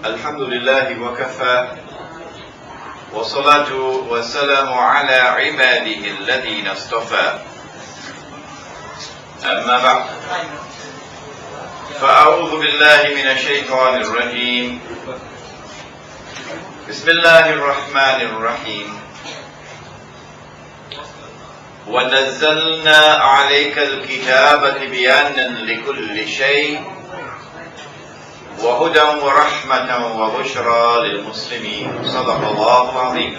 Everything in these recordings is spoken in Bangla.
الحمد لله وكفى والصلاة والسلام على عباده الذين اصطفى أما بعد فأعوذ بالله من الشيطان الرجيم بسم الله الرحمن الرحيم ونزلنا عليك الكتاب تبيانا لكل شيء وهدى ورحمة وبشرى للمسلمين صدق الله العظيم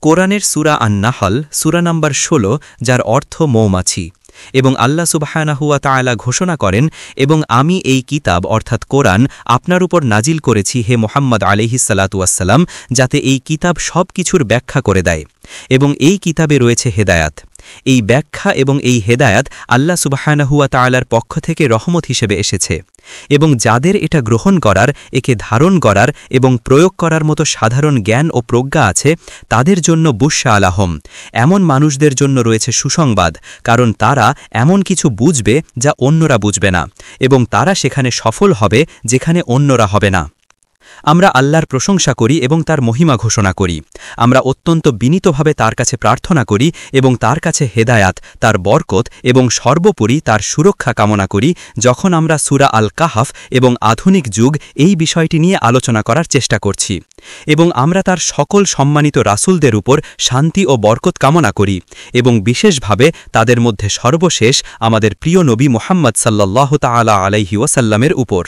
কোরআনের সূরা আন-নাহল সূরা নম্বর 16 যার অর্থ মৌমাছি এবং আল্লাহ সুবহানাহু ওয়া তাআলা ঘোষণা করেন এবং আমি এই কিতাব অর্থাৎ কোরআন আপনার উপর নাজিল করেছি হে মুহাম্মদ আলাইহিস সালাতু ওয়াস সালাম যাতে এই কিতাব সবকিছুর ব্যাখ্যা করে দেয় এবং এই কিতাবে রয়েছে হেদায়াত এই ব্যাখ্যা এবং এই হেদায়াত আল্লাহ সুবহানাহু ওয়া তাআলার পক্ষ থেকে রহমত হিসেবে এসেছে এবং যাদের এটা গ্রহণ করার একে ধারণ করার এবং প্রয়োগ করার মতো সাধারণ জ্ঞান ও প্রজ্ঞা আছে তাদের জন্য বুশরা আলাহম এমন মানুষদের জন্য রয়েছে সুসংবাদ কারণ তারা এমন কিছু বুঝবে যা অন্যরা বুঝবে না এবং তারা সেখানে সফল হবে যেখানে অন্যরা হবে না আমরা আল্লাহর প্রশংসা করি এবং তার মহিমা ঘোষণা করি আমরা অত্যন্ত বিনীতভাবে তার কাছে প্রার্থনা করি এবং তার কাছে হেদায়াত তার বরকত এবং সর্বোপরি তার সুরক্ষা কামনা করি যখন আমরা সূরা আল কাহাফ এবং আধুনিক যুগ এই বিষয়টি নিয়ে আলোচনা করার চেষ্টা করছি এবং আমরা তার সকল সম্মানিত রাসূলদের উপর শান্তি ও বরকত কামনা করি এবং বিশেষভাবে তাদের মধ্যে সর্বশেষ আমাদের প্রিয় নবী মুহাম্মদ সাল্লাল্লাহু তাআলা আলাইহি ওয়াসাল্লামের উপর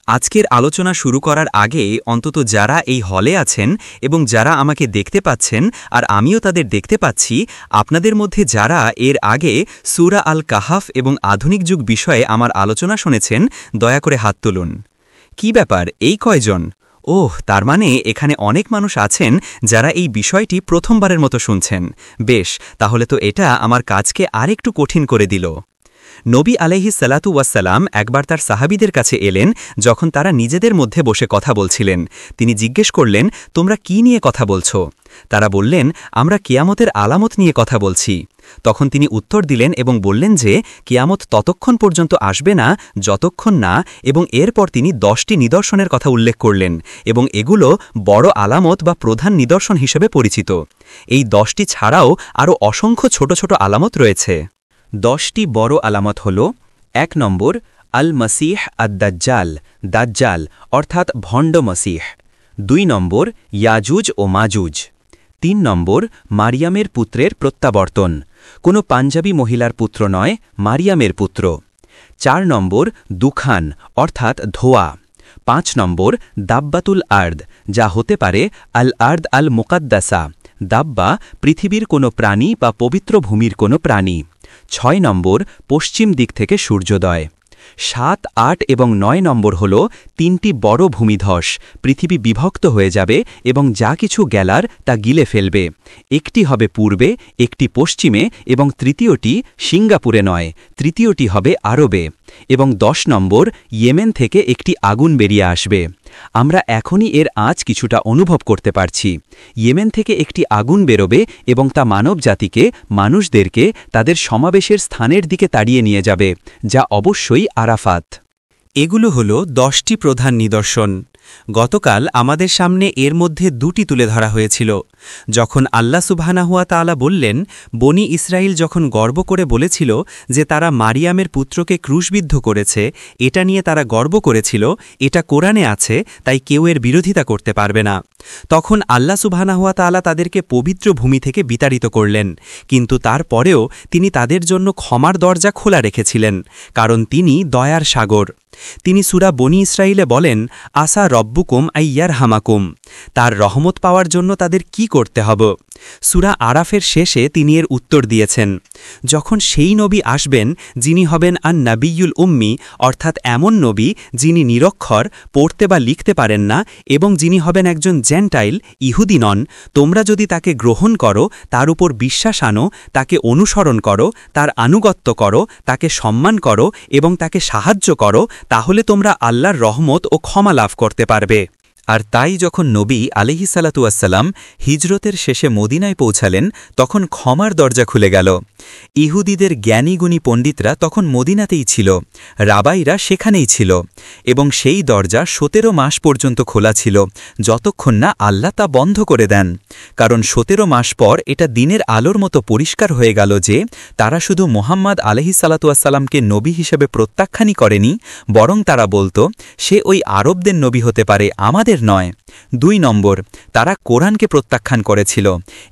আজকের আলোচনা শুরু করার আগে অন্তত যারা এই হলে আছেন এবং যারা আমাকে দেখতে পাচ্ছেন আর আমিও তাদের দেখতে পাচ্ছি আপনাদের মধ্যে যারা এর আগে সূরা আল কাহাফ এবং আধুনিক যুগ বিষয়ে আমার আলোচনা শুনেছেন দয়া করে হাত তুলুন কি ব্যাপার এই কয়জন ওহ তার মানে এখানে অনেক মানুষ আছেন যারা এই বিষয়টি প্রথমবারের মতো শুনছেন বেশ তাহলে তো এটা আমার কাজকে আরেকটু কঠিন করে দিল নবী আলাইহিস সালাতু ওয়াস সালাম একবার তার সাহাবীদের কাছে এলেন যখন তারা নিজেদের মধ্যে বসে কথা বলছিলেন তিনি জিজ্ঞেস করলেন তোমরা কি নিয়ে কথা বলছো তারা বললেন আমরা কিয়ামতের আলামত নিয়ে কথা বলছি তখন তিনি উত্তর দিলেন এবং বললেন যে কিয়ামত ততক্ষণ পর্যন্ত আসবে না যতক্ষণ না এবং এরপর তিনি 10টি নিদর্শনের কথা উল্লেখ করলেন এবং এগুলো বড় আলামত বা প্রধান নিদর্শন হিসেবে পরিচিত এই 10টি ছাড়াও আরও অসংখ্য ছোট ছোট আলামত রয়েছে 10টি বড় আলামত হল 1 নম্বর আল মসিহ আদ-দাজ্জাল দাজ্জাল অর্থাৎ ভণ্ড মসিহ 2 নম্বর ইয়াজুজ ও মাজুজ 3 নম্বর মারিয়ামের পুত্রের প্রত্যাবর্তন কোনো পাঞ্জাবি মহিলার পুত্র নয় মারিয়ামের পুত্র 4 নম্বর দুখান অর্থাৎ ধোয়া 5 নম্বর দাব্বাতুল আর্দ যা হতে পারে আল আর্দ আল মুকাদ্দাসা দাব্বা পৃথিবীর কোনো প্রাণী বা পবিত্র ভূমির কোনো প্রাণী 6 নম্বর পশ্চিম দিক থেকে সূর্যোদয় 7, 8 এবং 9 নম্বর হল 3টি বড় ভূমিধস পৃথিবী বিভক্ত হয়ে যাবে এবং যা কিছু গেলার তা গিলে ফেলবে একটি হবে পূর্বে একটি পশ্চিমে এবং তৃতীয়টি সিঙ্গাপুরে নয় তৃতীয়টি হবে আরবে এবং 10 নম্বর ইয়েমেন থেকে একটি আগুন বেরিয়ে আসবে আমরা এখনই এর আঁচ কিছুটা অনুভব করতে পারছি ইয়েমেন থেকে একটি আগুন বেরোবে এবং তা মানবজাতিকে মানুষদেরকে তাদের সমাবেশের স্থানের দিকে তাড়িয়ে নিয়ে যাবে যা অবশ্যই আরাফাত এগুলো হল 10টি প্রধান নিদর্শন গতকাল আমাদের সামনে এর মধ্যে 2টি তুলে ধরা হয়েছিল যখন আল্লাহ সুবহানাহু ওয়া তাআলা বললেন বনি ইসরাইল যখন গর্ব করে বলেছিল যে তারা মারিয়ামের পুত্রকে ক্রুশবিদ্ধ করেছে এটা নিয়ে তারা গর্ব করেছিল এটা কোরআনে আছে তাই কেউ এর বিরোধিতা করতে পারবে না তখন আল্লাহ সুবহানাহু ওয়া তাআলা তাদেরকে পবিত্র ভূমি থেকে বিতাড়িত করলেন কিন্তু তারপরেও তিনি তাদের জন্য ক্ষমার দরজা খোলা রেখেছিলেন কারণ তিনি দয়ার সাগর তিনি সূরা বনি ইসরাইলে বলেন আসা রব্বুকুম আইয়ারহামাকুম তার রহমত পাওয়ার জন্য তাদের কি করতে হবে সূরা আরাফের শেষে তিনি এর উত্তর দিয়েছেন যখন সেই নবী আসবেন যিনি হবেন আন-নাবিয়ুল উম্মি অর্থাৎ এমন নবী যিনি নিরক্ষর পড়তে বা লিখতে পারেন না এবং যিনি হবেন একজন জেন্টাইল ইহুদি নন তোমরা যদি তাকে গ্রহণ করো তার উপর বিশ্বাস আনো তাকে অনুসরণ করো তার আনুগত্য করো তাকে সম্মান করো এবং তাকে সাহায্য করো তাহলে তোমরা আল্লাহর রহমত ও ক্ষমা লাভ করতে পারবে আর তাই যখন নবী আলাইহিস সালাতু ওয়াস সালাম হিজরতের শেষে মদিনায় পৌঁছালেন তখন ক্ষমার দরজা খুলে গেল ইহুদিদের জ্ঞানীগুণী পণ্ডিতরা তখন মদিনাতেই ছিল, রাবাইরা সেখানেই ছিল, এবং সেই দরজা 17 মাস পর্যন্ত খোলা ছিল, যতক্ষণ না আল্লাহ তা বন্ধ করে দেন। কারণ 17 মাস পর এটা দিনের আলোর মতো পরিষ্কার হয়ে গেল যে তারা শুধু মুহাম্মদ আলাইহিসসালাতুয়াসসালামকে নবী হিসেবে প্রত্যাখ্যানই করেনি, বরং তারা বলতো সে ওই আরবদের নবী হতে পারে, আমাদের নয়। 2 নম্বর, তারা কোরআনকে প্রত্যাখ্যান করেছিল,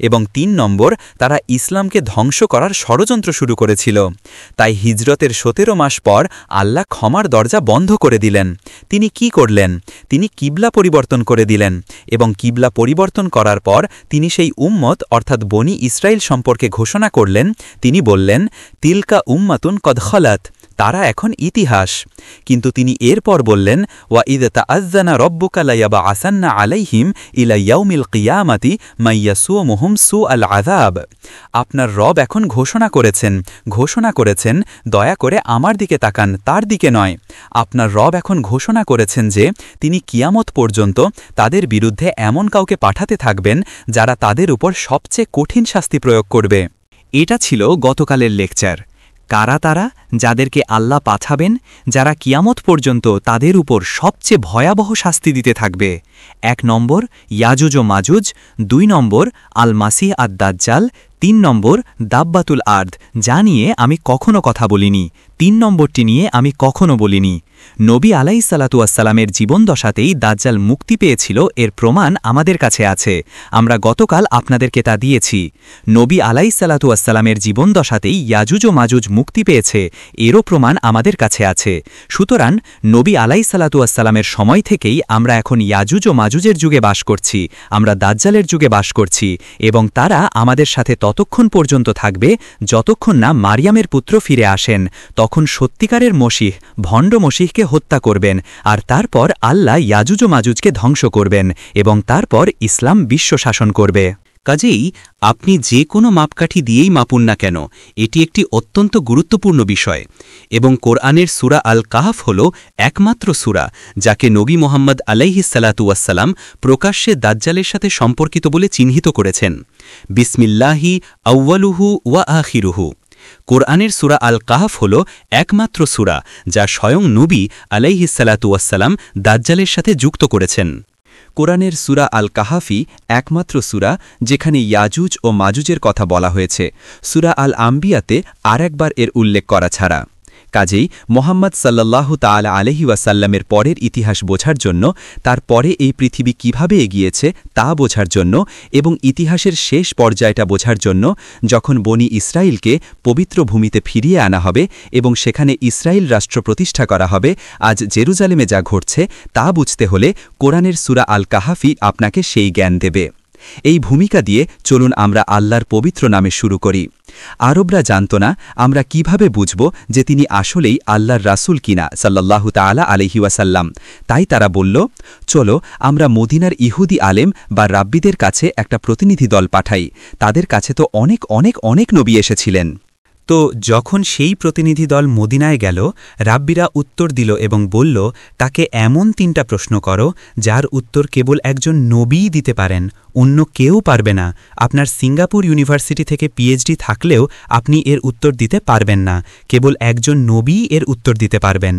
এবং 3 নম্বর, তারা ইসলামকে ধ্বংস করার ষড়যন্ত্র শুরু করেছিল। তাই হিজরতের 17 মাস পর আল্লাহ ক্ষমার দরজা বন্ধ করে দিলেন। তিনি কি করলেন? তিনি কিবলা পরিবর্তন করে দিলেন, এবং কিবলা পরিবর্তন করার পর তিনি সেই উম্মত অর্থাৎ বনি ইসরাইল সম্পর্কে ঘোষণা করলেন। তিনি বললেন, তিলকা উম্মাতুন কদ খলাত, তারা এখন ইতিহাস। কিন্তু তিনি এরপর বললেন, ওয়া ইদ তাআজ্জানা রব্বুকা লায়াবআসান্না আলাইহিম ইলা ইয়াউমিল কিয়ামাতি মাইয়াসুমুহুম সুআল আযাব। আপনার রব এখন ঘোষণা করেছেন, দয়া করে আমার দিকে তাকান, তার দিকে নয়। আপনার রব এখন ঘোষণা করেছেন যে তিনি কিয়ামত পর্যন্ত তাদের বিরুদ্ধে এমন কাউকে পাঠাতে থাকবেন যারা তাদের উপর সবচেয়ে কঠিন শাস্তি প্রয়োগ করবে। এটা ছিল গতকালের লেকচার। কারা তারা যাদেরকে আল্লাহ পাঠাবেন, যারা কিয়ামত পর্যন্ত তাদের উপর সবচেয়ে ভয়াবহ শাস্তি দিতে থাকবে? 1 নম্বর ইয়াজুজ ও মাজুজ, 2 নম্বর আল মাসিহ আদ দাজ্জাল, 3 নম্বর দাব্বাতুল আর্দ, যা নিয়ে আমি কখনো কথা বলিনি। 3 নম্বরটি নিয়ে আমি কখনো বলিনি। নবী আলাইহিসসালাতুয়াসসালামের জীবনদশাতেই দাজ্জাল মুক্তি পেয়েছিল, এর প্রমাণ আমাদের কাছে আছে। আমরা গতকাল আপনাদেরকে তা দিয়েছি। নবী আলাইহিসসালাতুয়াসসালামের জীবনদশাতেই ইয়াজুজ ও মাজুজ মুক্তি পেয়েছে, এরও প্রমাণ আমাদের কাছে আছে। সুতরাং নবী আলাইহিসসালাতুয়াসসালামের সময় থেকেই আমরা এখন ইয়াজুজ ও মাজুজের যুগে বাস করছি, আমরা দাজ্জালের যুগে বাস করছি, এবং তারা আমাদের সাথে ততক্ষণ পর্যন্ত থাকবে যতক্ষণ না মারিয়ামের পুত্র ফিরে আসেন। তখন সত্যিকারের মসিহ ভণ্ড মসিহকে হত্যা করবেন, আর তারপর আল্লাহ ইয়াজুজ ও মাজুজকে ধ্বংস করবেন, এবং তারপর ইসলাম বিশ্ব শাসন করবে। কাজেই আপনি যে কোনো মাপকাঠি দিয়েই মাপুন না কেন, এটি একটি অত্যন্ত গুরুত্বপূর্ণ বিষয়। এবং কোরআনের সূরা আল কাহফ হল একমাত্র সূরা যাকে নবী মুহাম্মদ আলাইহিসসালাতুয়াসসালাম প্রকাশ্যে দাজ্জালের সাথে সম্পর্কিত বলে চিহ্নিত করেছেন। বিসমিল্লাহি আউয়ালুহু ওয়া আখিরুহু। কোরআনের সূরা আল কাহফ হল একমাত্র সূরা যা স্বয়ং নবী আলাইহিসসালাতুয়াসসালাম দাজ্জালের সাথে যুক্ত করেছেন। কোরআনের সূরা আল কাহাফি একমাত্র সূরা যেখানে ইয়াজুজ ও মাজুজের কথা বলা হয়েছে, সূরা আল আম্বিয়াতে আরেকবার এর উল্লেখ করা ছাড়া। কাজেই মোহাম্মদ সাল্লাল্লাহু তাআলা আলাইহি ওয়াসাল্লামের পরের ইতিহাস বোঝার জন্য, তার পরে এই পৃথিবী কিভাবে এগিয়েছে তা বোঝার জন্য, এবং ইতিহাসের শেষ পর্যায়টা বোঝার জন্য, যখন বনি ইসরাইলকে পবিত্র ভূমিতে ফিরিয়ে আনা হবে এবং সেখানে ইসরাইল রাষ্ট্র প্রতিষ্ঠা করা হবে, আজ জেরুজালেমে যা ঘটছে তা বুঝতে হলে কোরআনের সূরা আল কাহাফি আপনাকে সেই জ্ঞান দেবে। এই ভূমিকা দিয়ে চলুন আমরা আল্লাহর পবিত্র নামে শুরু করি। আরবরা জানত না আমরা কিভাবে বুঝব যে তিনি আসলেই আল্লাহর রাসূল কিনা সাল্লাল্লাহু তাআলা আলাইহি ওয়াসাল্লাম। তাই তারা বলল, চলো আমরা মদিনার ইহুদি আলেম বা রাব্বিদের কাছে একটা প্রতিনিধি দল পাঠাই, তাদের কাছে তো অনেক অনেক অনেক নবী এসেছিলেন। তো যখন সেই প্রতিনিধি দল মদিনায় গেল, রাব্বিরা উত্তর দিল এবং বলল, তাকে এমন 3টা প্রশ্ন করো যার উত্তর কেবল একজন নবীই দিতে পারেন, অন্য কেউ পারবে না। আপনার সিঙ্গাপুর ইউনিভার্সিটি থেকে পিএইচডি থাকলেও আপনি এর উত্তর দিতে পারবেন না, কেবল একজন নবী এর উত্তর দিতে পারবেন।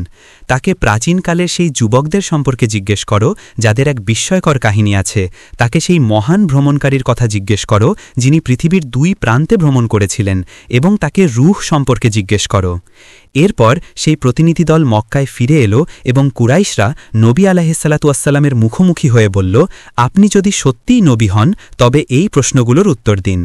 তাকে প্রাচীনকালের সেই যুবকদের সম্পর্কে জিজ্ঞেস করো যাদের এক বিস্ময়কর কাহিনী আছে। তাকে সেই মহান ভ্রমণকারীর কথা জিজ্ঞেস করো যিনি পৃথিবীর 2 প্রান্তে ভ্রমণ করেছিলেন, এবং তাকে রূহ সম্পর্কে জিজ্ঞেস করো। এরপর সেই প্রতিনিধি দল মক্কায় ফিরে এলো এবং কুরাইশরা নবী আলাইহিসসালাতুয়াসসালামের মুখোমুখি হয়ে বলল, আপনি যদি সত্যিই নবী হন তবে এই প্রশ্নগুলোর উত্তর দিন।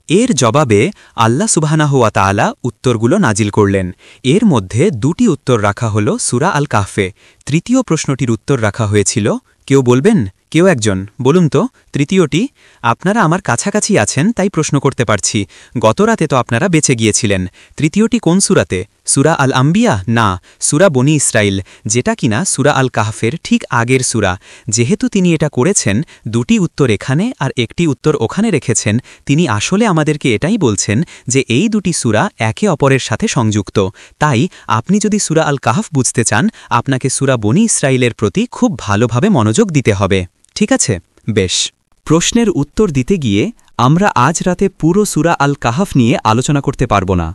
এর জবাবে আল্লাহ সুবহানাহু ওয়া তাআলা উত্তরগুলো নাজিল করলেন। এর মধ্যে 2টি উত্তর রাখা হল সূরা আল কাহফে। তৃতীয় প্রশ্নটির উত্তর রাখা হয়েছিল, কেউ বলবেন? কেউ একজন বলুন তো তৃতীয়টি? আপনারা আমার কাছাকাছি আছেন তাই প্রশ্ন করতে পারছি। গত রাতে তো আপনারা বেঁচে গিয়েছিলেন। তৃতীয়টি কোন সূরাতে? সূরা আল আম্বিয়া? না, সূরা বনি ইসরাইল, যেটা কিনা সূরা আল কাহফের ঠিক আগের সূরা। যেহেতু তিনি এটা করেছেন, 2টি উত্তর এখানে আর একটি উত্তর ওখানে রেখেছেন, তিনি আসলে আমাদেরকে এটাই বলছেন যে এই 2টি সূরা একে অপরের সাথে সংযুক্ত। তাই আপনি যদি সূরা আল কাহফ বুঝতে চান, আপনাকে সূরা বনি ইসরাইলের প্রতি খুব ভালোভাবে মনোযোগ দিতে হবে। ঠিক আছে? বেশ। প্রশ্নের উত্তর দিতে গিয়ে আমরা আজ রাতে পুরো সূরা আল কাহাফ নিয়ে আলোচনা করতে পারব না।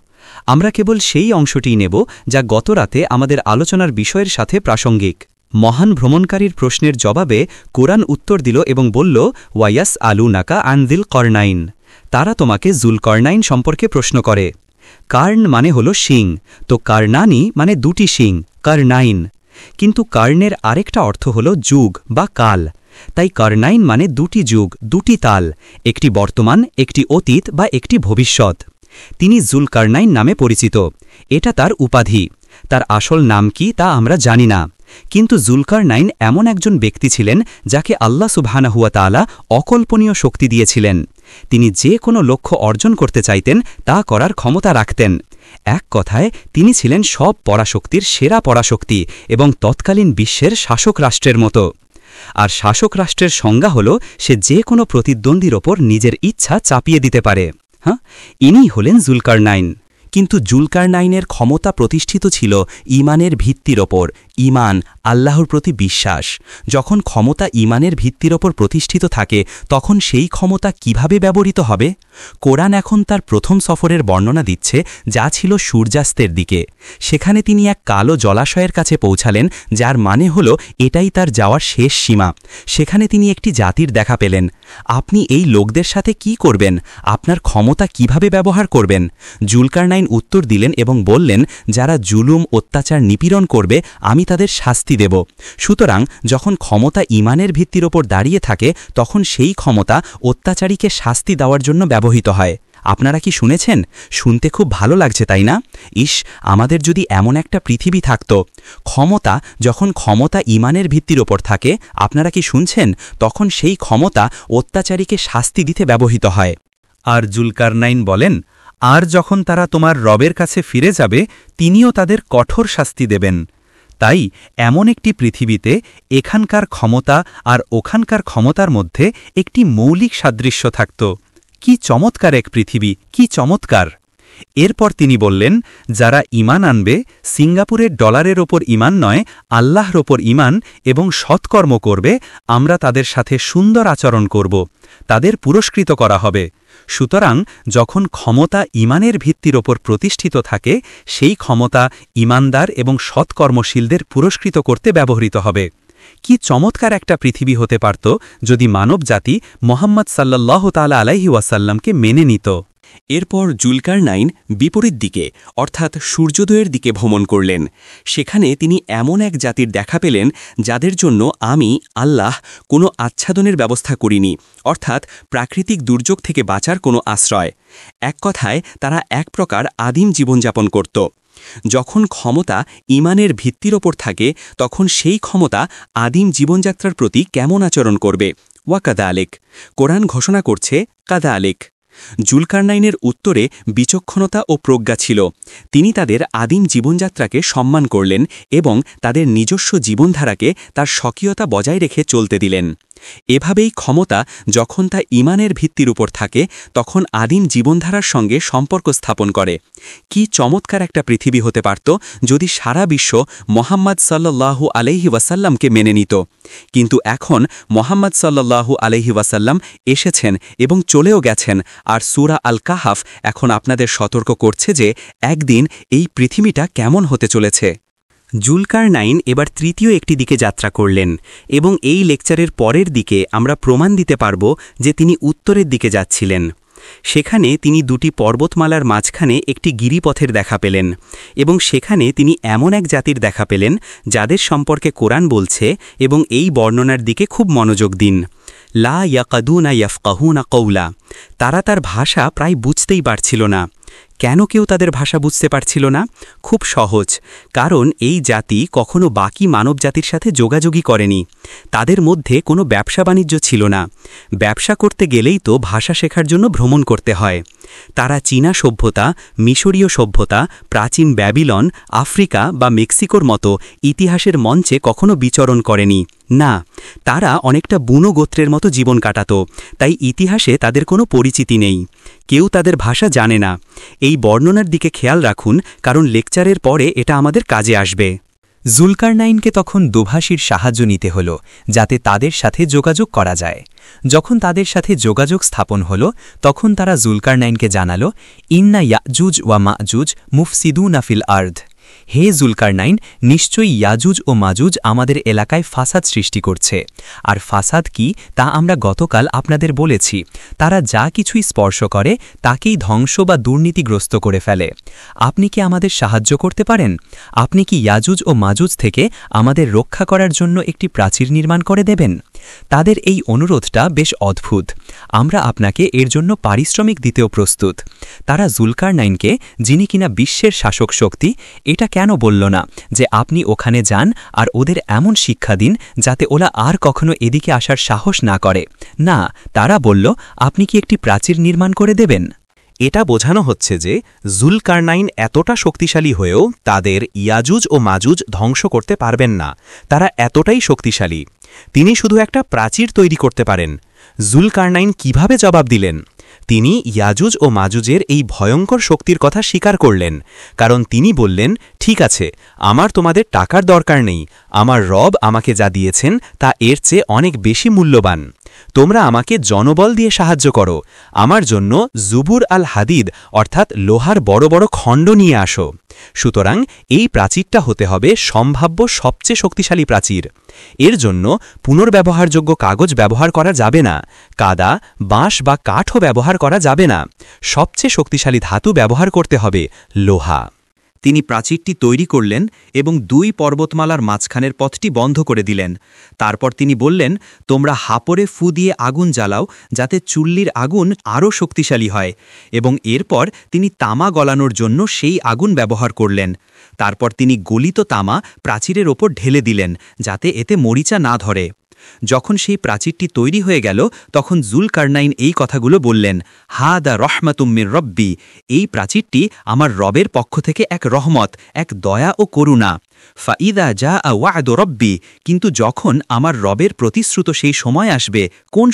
আমরা কেবল সেই অংশটিই নেব যা গত রাতে আমাদের আলোচনার বিষয়ের সাথে প্রাসঙ্গিক। মহান ভ্রমণকারীর প্রশ্নের জবাবে কোরআন উত্তর দিল এবং বলল, ওয়াইয়াস আলুনাকা আন যিল করনাইন। তারা তোমাকে যুলকরনাইন সম্পর্কে প্রশ্ন করে। কার্ন মানে হল শিং, তো কার্নানি মানে দুটি শিং, কার্নাইন। কিন্তু কার্নের আরেকটা অর্থ হল যুগ বা কাল। তাই কার্নাইন মানে দুটি যুগ, দুটি তাল, একটি বর্তমান, একটি অতীত বা একটি ভবিষ্যৎ। তিনি যুলকারনাইন নামে পরিচিত, এটা তার উপাধি। তার আসল নাম কি তা আমরা জানি না, কিন্তু যুলকারনাইন এমন একজন ব্যক্তি ছিলেন যাকে আল্লাহ সুবহানাহু ওয়া তাআলা অকল্পনীয় শক্তি দিয়েছিলেন। তিনি যে কোনো লক্ষ্য অর্জন করতে চাইতেন তা করার ক্ষমতা রাখতেন। এক কথায় তিনি ছিলেন সব পরাশক্তির সেরা পরাশক্তি এবং তৎকালীন বিশ্বের শাসক রাষ্ট্রের মতো। আর শাসক রাষ্ট্রের সংজ্ঞা হল সে যে কোনো প্রতিদ্বন্দ্বীর ওপর নিজের ইচ্ছা চাপিয়ে দিতে পারে। ইনি হলেন যুলকারনাইন। কিন্তু যুলকারনাইনের ক্ষমতা প্রতিষ্ঠিত ছিল ঈমানের ভিত্তির ওপর। ঈমান, আল্লাহর প্রতি বিশ্বাস। যখন ক্ষমতা ঈমানের ভিত্তির ওপর প্রতিষ্ঠিত থাকে তখন সেই ক্ষমতা কিভাবে ব্যবহৃত হবে? কোরআন এখন তার প্রথম সফরের বর্ণনা দিচ্ছে, যা ছিল সূর্যাস্তের দিকে। সেখানে তিনি এক কালো জলাশয়ের কাছে পৌঁছালেন, যার মানে হল এটাই তার যাওয়ার শেষ সীমা। সেখানে তিনি একটি জাতির দেখা পেলেন। আপনি এই লোকদের সাথে কি করবেন? আপনার ক্ষমতা কিভাবে ব্যবহার করবেন? যুলকারনাইন উত্তর দিলেন এবং বললেন, যারা জুলুম, অত্যাচার, নিপীড়ন করবে আমি তাদের শাস্তি দেব। সুতরাং যখন ক্ষমতা ঈমানের ভিত্তির ওপর দাঁড়িয়ে থাকে তখন সেই ক্ষমতা অত্যাচারীকে শাস্তি দেওয়ার জন্য ব্যবহৃত হয়। আপনারা কি শুনেছেন? শুনতে খুব ভালো লাগছে, তাই না? ইস, আমাদের যদি এমন একটা পৃথিবী থাকত। যখন ক্ষমতা ঈমানের ভিত্তির ওপর থাকে, আপনারা কি শুনছেন, তখন সেই ক্ষমতা অত্যাচারীকে শাস্তি দিতে ব্যবহৃত হয়। আর যুলকারনাইন বলেন, আর যখন তারা তোমার রবের কাছে ফিরে যাবে তিনিও তাদের কঠোর শাস্তি দেবেন। তাই এমন একটি পৃথিবীতে এখানকার ক্ষমতা আর ওখানকার ক্ষমতার মধ্যে একটি মৌলিক সাদৃশ্য থাকত। কি চমৎকার এক পৃথিবী, কি চমৎকার! এরপর তিনি বললেন, যারা ঈমান আনবে, সিঙ্গাপুরের ডলারের ওপর ঈমান নয়, আল্লাহর ওপর ঈমান এবং সৎকর্ম করবে, আমরা তাদের সাথে সুন্দর আচরণ করব, তাদের পুরস্কৃত করা হবে। সুতরাং যখন ক্ষমতা ঈমানের ভিত্তির ওপর প্রতিষ্ঠিত থাকে, সেই ক্ষমতা ঈমানদার এবং সৎকর্মশীলদের পুরস্কৃত করতে ব্যবহৃত হবে। কি চমৎকার একটা পৃথিবী হতে পারত যদি মানবজাতি মুহাম্মদ সাল্লাল্লাহু তাআলা আলাইহি ওয়াসাল্লামকে মেনে নিত। এরপর যুলকারনাইন বিপরীত দিকে অর্থাৎ সূর্যোদয়ের দিকে ভ্রমণ করলেন। সেখানে তিনি এমন এক জাতির দেখা পেলেন যাদের জন্য আমি আল্লাহ কোনো আচ্ছাদনের ব্যবস্থা করিনি, অর্থাৎ প্রাকৃতিক দুর্যোগ থেকে বাঁচার কোনো আশ্রয়। এক কথায় তারা এক প্রকার আদিম জীবনযাপন করত। যখন ক্ষমতা ঈমানের ভিত্তির ওপর থাকে তখন সেই ক্ষমতা আদিম জীবনযাত্রার প্রতি কেমন আচরণ করবে? ওয়া কাদা আলেক, কোরআন ঘোষণা করছে কাদা আলেক। যুলকারনাইনের উত্তরে বিচক্ষণতা ও প্রজ্ঞা ছিল। তিনি তাদের আদিম জীবনযাত্রাকে সম্মান করলেন এবং তাদের নিজস্ব জীবনধারাকে তার স্বকীয়তা বজায় রেখে চলতে দিলেন। এভাবেই ক্ষমতা যখন তা ঈমানের ভিত্তির উপর থাকে তখন আদিম জীবনধারার সঙ্গে সম্পর্ক স্থাপন করে। কি চমৎকার একটা পৃথিবী হতে পারত যদি সারা বিশ্ব মুহাম্মদ সাল্লাল্লাহু আলাইহি ওয়াসাল্লামকে মেনে নিত। কিন্তু এখন মুহাম্মদ সাল্লাল্লাহু আলাইহি ওয়াসাল্লাম এসেছেন এবং চলেও গেছেন, আর সূরা আল কাহাফ এখন আপনাদের সতর্ক করছে যে একদিন এই পৃথিবীটা কেমন হতে চলেছে। যুলকারনাইন এবার তৃতীয় একটি দিকে যাত্রা করলেন এবং এই লেকচারের পরের দিকে আমরা প্রমাণ দিতে পারব যে তিনি উত্তরের দিকে যাচ্ছিলেন। সেখানে তিনি দুটি পর্বতমালার মাঝখানে একটি গিরিপথের দেখা পেলেন এবং সেখানে তিনি এমন এক জাতির দেখা পেলেন যাদের সম্পর্কে কোরআন বলছে, এবং এই বর্ণনার দিকে খুব মনোযোগ দিন। লা ইয়াকাদুনা ইয়াফকাহুনা কওলা। তারা তার ভাষা প্রায় বুঝতেই পারছিল না। কেন কেউ তাদের ভাষা বুঝতে পারছিল না? খুব সহজ, কারণ এই জাতি কখনো বাকি মানবজাতির সাথে যোগাযোগই করেনি। তাদের মধ্যে কোনো ব্যবসা বাণিজ্য ছিল না। ব্যবসা করতে গেলেই তো ভাষা শেখার জন্য ভ্রমণ করতে হয়। তারা চীনা সভ্যতা, মিশরীয় সভ্যতা, প্রাচীন ব্যাবিলন, আফ্রিকা বা মেক্সিকোর মতো ইতিহাসের মঞ্চে কখনো বিচরণ করেনি। না, তারা অনেকটা বুনো গোত্রের মতো জীবন কাটাত, তাই ইতিহাসে তাদের কোনো পরিচিতি নেই। কেউ তাদের ভাষা জানে না। এই বর্ণনার দিকে খেয়াল রাখুন, কারণ লেকচারের পরে এটা আমাদের কাজে আসবে। যুলকারনাইনকে তখন দোভাষীর সাহায্য নিতে হল যাতে তাদের সাথে যোগাযোগ করা যায়। যখন তাদের সাথে যোগাযোগ স্থাপন হল তখন তারা জুলকারনাইনকে জানাল, ইন্না ইয়াজুজ ওয়া মাজুজ মুফসিদুনা ফিল আর্দ। হে জুলকারনাইন, নিশ্চয়ই ইয়াজুজ ও মাজুজ আমাদের এলাকায় ফাসাদ সৃষ্টি করছে। আর ফাসাদ কি তা আমরা গতকাল আপনাদের বলেছি, তারা যা কিছুই স্পর্শ করে তাকেই ধ্বংস বা দুর্নীতিগ্রস্ত করে ফেলে। আপনি কি আমাদের সাহায্য করতে পারেন? আপনি কি ইয়াজুজ ও মাজুজ থেকে আমাদের রক্ষা করার জন্য একটি প্রাচীর নির্মাণ করে দেবেন? তাদের এই অনুরোধটা বেশ অদ্ভুত। আমরা আপনাকে এর জন্য পারিশ্রমিক দিতেও প্রস্তুত। তারা জুলকারনাইনকে, যিনি কিনা বিশ্বের শাসক শক্তি, এটা কেন বলল না যে আপনি ওখানে যান আর ওদের এমন শিক্ষা দিন যাতে ওরা আর কখনো এদিকে আসার সাহস না করে? না, তারা বলল, আপনি কি একটি প্রাচীর নির্মাণ করে দেবেন? এটা বোঝানো হচ্ছে যে জুলকারনাইন এতটা শক্তিশালী হয়েও তাদের ইয়াজুজ ও মাজুজ ধ্বংস করতে পারবেন না। তারা এতটাই শক্তিশালী, তিনি শুধু একটা প্রাচীর তৈরি করতে পারেন। জুলকারনাইন কিভাবে জবাব দিলেন? তিনি ইয়াজুজ ও মাজুজের এই ভয়ঙ্কর শক্তির কথা স্বীকার করলেন, কারণ তিনি বললেন, ঠিক আছে, আমার তোমাদের টাকার দরকার নেই, আমার রব আমাকে যা দিয়েছেন তা এর চেয়ে অনেক বেশি মূল্যবান। তোমরা আমাকে জনবল দিয়ে সাহায্য করো, আমার জন্য জুবুর আল হাদিদ অর্থাৎ লোহার বড় বড় খণ্ড নিয়ে আসো। সুতরাং এই প্রাচীরটা হতে হবে সম্ভাব্য সবচেয়ে শক্তিশালী প্রাচীর। এর জন্য পুনর্ব্যবহারযোগ্য কাগজ ব্যবহার করা যাবে না, কাদা, বাঁশ বা কাঠও ব্যবহার করা যাবে না। সবচেয়ে শক্তিশালী ধাতু ব্যবহার করতে হবে, লোহা। তিনি প্রাচীরটি তৈরি করলেন এবং 2 পর্বতমালার মাঝখানের পথটি বন্ধ করে দিলেন। তারপর তিনি বললেন, তোমরা হাপরে ফু দিয়ে আগুন জ্বালাও যাতে চুল্লির আগুন আরও শক্তিশালী হয়। এবং এরপর তিনি তামা গলানোর জন্য সেই আগুন ব্যবহার করলেন। তারপর তিনি গলিত তামা প্রাচীরের ওপর ঢেলে দিলেন যাতে এতে মরিচা না ধরে। যখন সেই প্রাচীরটি তৈরি হয়ে গেল তখন জুলকারনাইন এই কথাগুলো বললেন, হাদা রহমাতুম মির রব্বি, এই প্রাচীরটি আমার রবের পক্ষ থেকে এক রহমত, এক দয়া ও করুণা। ফাইদা যা ওয়াদু রব্বি, কিন্তু যখন আমার রবের প্রতিশ্রুত সেই সময় আসবে, কোন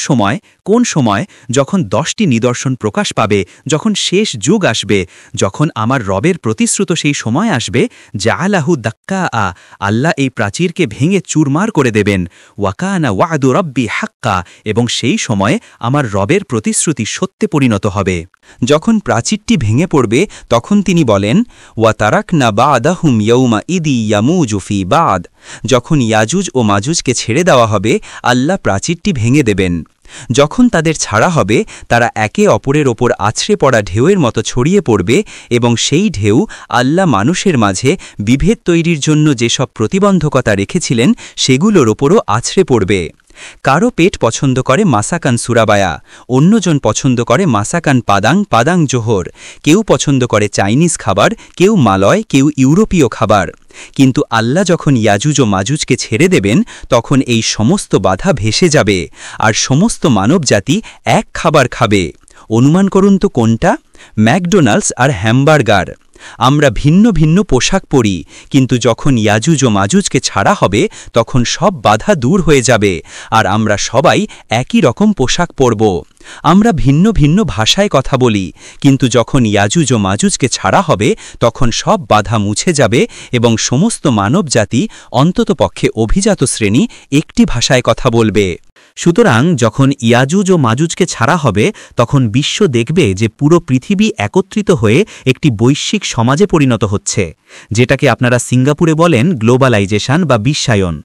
সময়? যখন 10টি নিদর্শন প্রকাশ পাবে, যখন শেষ যুগ আসবে, যখন আমার রবের প্রতিশ্রুত সেই সময় আসবে, জাআলাহু দাক্কা, আল্লাহ এই প্রাচীরকে ভেঙে চুরমার করে দেবেন। ওয়াকানা ওয়াদু রব্বি হাক্কা, এবং সেই সময়ে আমার রবের প্রতিশ্রুতি সত্যে পরিণত হবে। যখন প্রাচীরটি ভেঙে পড়বে তখন তিনি বলেন, ওয়া তারাকনা বাদাহুম ইয়াউমা ইদি ইয়ামুজু ফি বাদ, যখন ইয়াজুজ ও মাজুজকে ছেড়ে দেওয়া হবে আল্লাহ প্রাচীরটি ভেঙে দেবেন। যখন তাদের ছাড়া হবে তারা একে অপরের ওপর আছড়ে পড়া ঢেউয়ের মতো ছড়িয়ে পড়বে এবং সেই ঢেউ আল্লাহ মানুষের মাঝে বিভেদ তৈরির জন্য যেসব প্রতিবন্ধকতা রেখেছিলেন সেগুলোর ওপরও আছড়ে পড়বে। কারো পেট পছন্দ করে মাসাকান সুরাবায়া, অন্যজন পছন্দ করে মাসাকান পাদাং জোহর, কেউ পছন্দ করে চাইনিজ খাবার, কেউ মালয়, কেউ ইউরোপীয় খাবার। কিন্তু আল্লাহ যখন ইয়াজুজ ও মাজুজকে ছেড়ে দেবেন তখন এই সমস্ত বাধা ভেসে যাবে আর সমস্ত মানবজাতি এক খাবার খাবে। অনুমান করুন তো কোনটা? ম্যাকডোনাল্ডস আর হ্যামবার্গার। আমরা ভিন্ন ভিন্ন পোশাক পরি, কিন্তু যখন ইয়াজুজ ও মাজুজকে ছাড়া হবে তখন সব বাধা দূর হয়ে যাবে আর আমরা সবাই একই রকম পোশাক পরব। আমরা ভিন্ন ভিন্ন ভাষায় কথা বলি, কিন্তু যখন ইয়াজুজ ও মাজুজকে ছাড়া হবে তখন সব বাধা মুছে যাবে এবং সমস্ত মানবজাতি, অন্ততপক্ষে অভিজাত শ্রেণী, একটি ভাষায় কথা বলবে। সুতরাং যখন ইয়াজুজ ও মাজুজকে ছাড়া হবে তখন বিশ্ব দেখবে যে পুরো পৃথিবী একত্রিত হয়ে একটি বৈশ্বিক সমাজে পরিণত হচ্ছে, যেটাকে আপনারা সিঙ্গাপুরে বলেন গ্লোবালাইজেশন বা বিশ্বায়ন।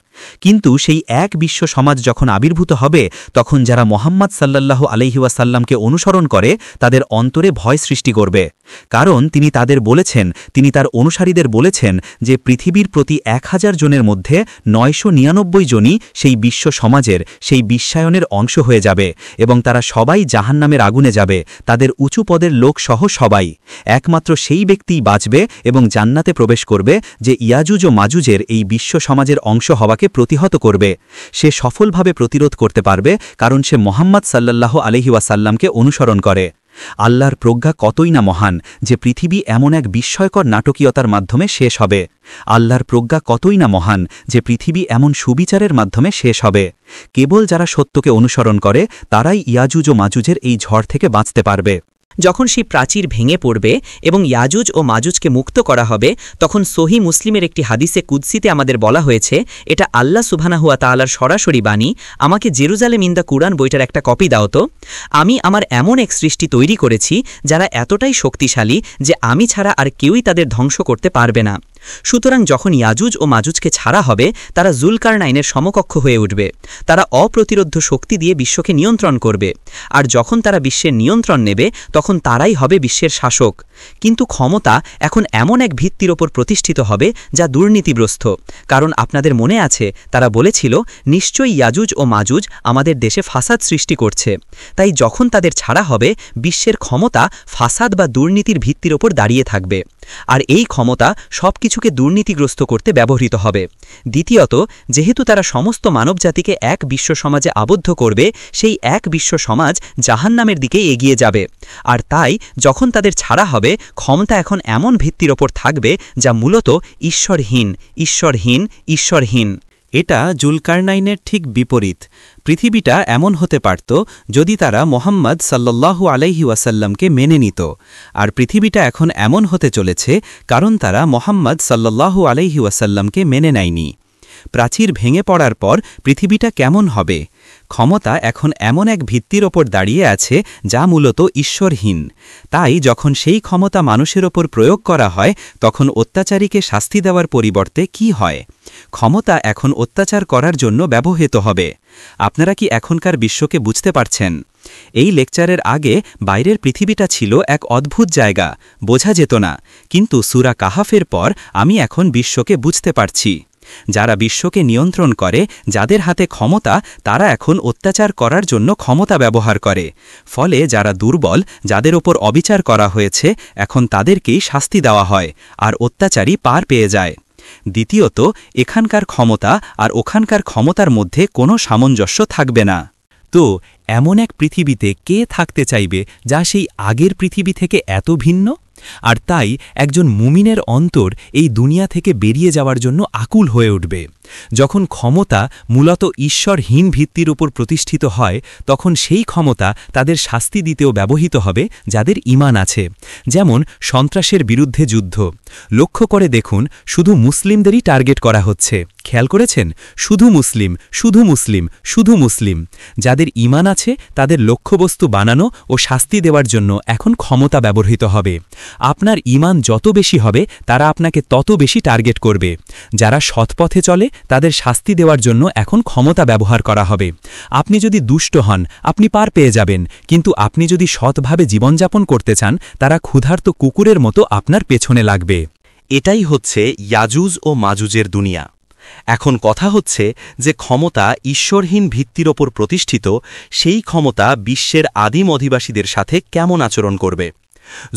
কিন্তু সেই এক বিশ্ব সমাজ যখন আবির্ভূত হবে তখন যারা মুহাম্মদ সাল্লাল্লাহু আলাইহি ওয়াসাল্লামকে অনুসরণ করে তাদের অন্তরে ভয় সৃষ্টি করবে, কারণ তিনি তার অনুসারীদের বলেছেন যে পৃথিবীর প্রতি 1000 জনের মধ্যে 999 জনই সেই বিশ্ব সমাজের, সেই বিশ্বায়নের অংশ হয়ে যাবে এবং তারা সবাই জাহান্নামের আগুনে যাবে, তাদের উঁচু পদের লোক সহ সবাই। একমাত্র সেই ব্যক্তিই বাঁচবে এবং জান্নাতে প্রবেশ করবে যে ইয়াজুজ ও মাজুজের এই বিশ্ব সমাজের অংশ হওয়াকে প্রতিহত করবে। সে সফলভাবে প্রতিরোধ করতে পারবে কারণ সে মুহাম্মদ সাল্লাল্লাহু আলাইহি ওয়াসাল্লামকে অনুসরণ করে। আল্লাহর প্রজ্ঞা কতই না মহান যে পৃথিবী এমন এক বিস্ময়কর নাটকীয়তার মাধ্যমে শেষ হবে। আল্লাহর প্রজ্ঞা কতই না মহান যে পৃথিবী এমন সুবিচারের মাধ্যমে শেষ হবে। কেবল যারা সত্যকে অনুসরণ করে তারাই ইয়াজুজ ও মাজুজের এই ঝড় থেকে বাঁচতে পারবে। যখন সেই প্রাচীর ভেঙে পড়বে এবং ইয়াজুজ ও মাজুজকে মুক্ত করা হবে, তখন সহি মুসলিমের একটি হাদিসে কুদসিতে আমাদের বলা হয়েছে, এটা আল্লাহ সুবহানাহু ওয়া তাআলার সরাসরি বাণী, আমাকে জেরুজালেম ইন দ্য কুরআন বইটার একটা কপি দাও তো। আমি আমার এমন এক সৃষ্টি তৈরি করেছি যারা এতটাই শক্তিশালী যে আমি ছাড়া আর কেউই তাদের ধ্বংস করতে পারবে না। সুতরাং যখন ইয়াজুজ ও মাজুজকে ছাড়া হবে, তারা জুলকারনাইনের সমকক্ষ হয়ে উঠবে। তারা অপ্রতিরোধ্য শক্তি দিয়ে বিশ্বকে নিয়ন্ত্রণ করবে, আর যখন তারা বিশ্বের নিয়ন্ত্রণ নেবে তখন তারাই হবে বিশ্বের শাসক। কিন্তু ক্ষমতা এখন এমন এক ভিত্তির ওপর প্রতিষ্ঠিত হবে যা দুর্নীতিগ্রস্ত, কারণ আপনাদের মনে আছে তারা বলেছিল নিশ্চয়ই ইয়াজুজ ও মাজুজ আমাদের দেশে ফাসাদ সৃষ্টি করছে। তাই যখন তাদের ছাড়া হবে, বিশ্বের ক্ষমতা ফাসাদ বা দুর্নীতির ভিত্তির ওপর দাঁড়িয়ে থাকবে, আর এই ক্ষমতা সবকিছুকে দুর্নীতিগ্রস্ত করতে ব্যবহৃত হবে। দ্বিতীয়ত, যেহেতু তারা সমস্ত মানবজাতিকে এক বিশ্ব সমাজে আবদ্ধ করবে, সেই এক বিশ্ব সমাজ জাহান্নামের দিকে এগিয়ে যাবে। আর তাই যখন তাদের ছাড়া হবে, ক্ষমতা এখন এমন ভিত্তির ওপর থাকবে যা মূলত ঈশ্বরহীন, ঈশ্বরহীন, ঈশ্বরহীন। এটা জুলকারনাইনের ঠিক বিপরীত। পৃথিবীটা এমন হতে পারত যদি তারা মোহাম্মদ সাল্লাল্লাহু আলাইহি ওয়াসাল্লামকে মেনে নিত, আর পৃথিবীটা এখন এমন হতে চলেছে কারণ তারা মোহাম্মদ সাল্লাল্লাহু আলাইহি ওয়াসাল্লামকে মেনে নেয়নি। প্রাচীর ভেঙে পড়ার পর পৃথিবীটা কেমন হবে? ক্ষমতা এখন এমন এক ভিত্তির ওপর দাঁড়িয়ে আছে যা মূলত ঈশ্বরহীন। তাই যখন সেই ক্ষমতা মানুষের ওপর প্রয়োগ করা হয়, তখন অত্যাচারীকে শাস্তি দেওয়ার পরিবর্তে কি হয়? ক্ষমতা এখন অত্যাচার করার জন্য ব্যবহৃত হবে। আপনারা কি এখনকার বিশ্বকে বুঝতে পারছেন? এই লেকচারের আগে বাইরের পৃথিবীটা ছিল এক অদ্ভুত জায়গা, বোঝা যেত না, কিন্তু সূরা কাহাফের পর আমি এখন বিশ্বকে বুঝতে পারছি। যারা বিশ্বকে নিয়ন্ত্রণ করে, যাদের হাতে ক্ষমতা, তারা এখন অত্যাচার করার জন্য ক্ষমতা ব্যবহার করে। ফলে যারা দুর্বল, যাদের ওপর অবিচার করা হয়েছে, এখন তাদেরকেই শাস্তি দেওয়া হয়, আর অত্যাচারী পার পেয়ে যায়। দ্বিতীয়ত, এখানকার ক্ষমতা আর ওখানকার ক্ষমতার মধ্যে কোনো সামঞ্জস্য থাকবে না। তো এমন এক পৃথিবীতে কে থাকতে চাইবে যা সেই আগের পৃথিবী থেকে এত ভিন্ন? আর তাই একজন মুমিনের অন্তর এই দুনিয়া থেকে বেরিয়ে যাওয়ার জন্য আকুল হয়ে উঠবে। যখন ক্ষমতা মূলত ঈশ্বরহীন ভিত্তির উপর প্রতিষ্ঠিত হয়, তখন সেই ক্ষমতা তাদের শাস্তি দিতেও ব্যবহৃত হবে যাদের ঈমান আছে। যেমন সন্ত্রাসের বিরুদ্ধে যুদ্ধ। লক্ষ্য করে দেখুন, শুধু মুসলিমদেরই টার্গেট করা হচ্ছে। খেয়াল করেছেন? শুধু মুসলিম, শুধু মুসলিম, শুধু মুসলিম। যাদের ঈমান আছে তাদের লক্ষ্যবস্তু বানানো ও শাস্তি দেওয়ার জন্য এখন ক্ষমতা ব্যবহৃত হবে। আপনার ঈমান যত বেশি হবে, তারা আপনাকে তত বেশি টার্গেট করবে। যারা সৎপথে চলে তাদের শাস্তি দেওয়ার জন্য এখন ক্ষমতা ব্যবহার করা হবে। আপনি যদি দুষ্ট হন, আপনি পার পেয়ে যাবেন, কিন্তু আপনি যদি সৎভাবে জীবনযাপন করতে চান, তারা ক্ষুধার্ত কুকুরের মতো আপনার পেছনে লাগবে। এটাই হচ্ছে ইয়াজুজ ও মাজুজের দুনিয়া। এখন কথা হচ্ছে যে ক্ষমতা ঈশ্বরহীন ভিত্তির ওপর প্রতিষ্ঠিত, সেই ক্ষমতা বিশ্বের আদিম অধিবাসীদের সাথে কেমন আচরণ করবে?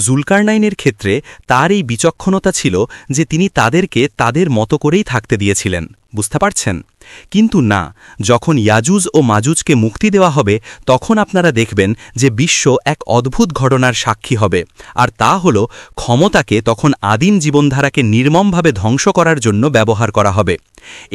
জুলকারনাইনের ক্ষেত্রে তার এই বিচক্ষণতা ছিল যে তিনি তাদেরকে তাদের মতো করেই থাকতে দিয়েছিলেন। বুঝতে পারছেন? কিন্তু না, যখন ইয়াজুজ ও মাজুজকে মুক্তি দেওয়া হবে, তখন আপনারা দেখবেন যে বিশ্ব এক অদ্ভুত ঘটনার সাক্ষী হবে, আর তা হল ক্ষমতাকে তখন আদিম জীবনধারাকে নির্মমভাবে ধ্বংস করার জন্য ব্যবহার করা হবে।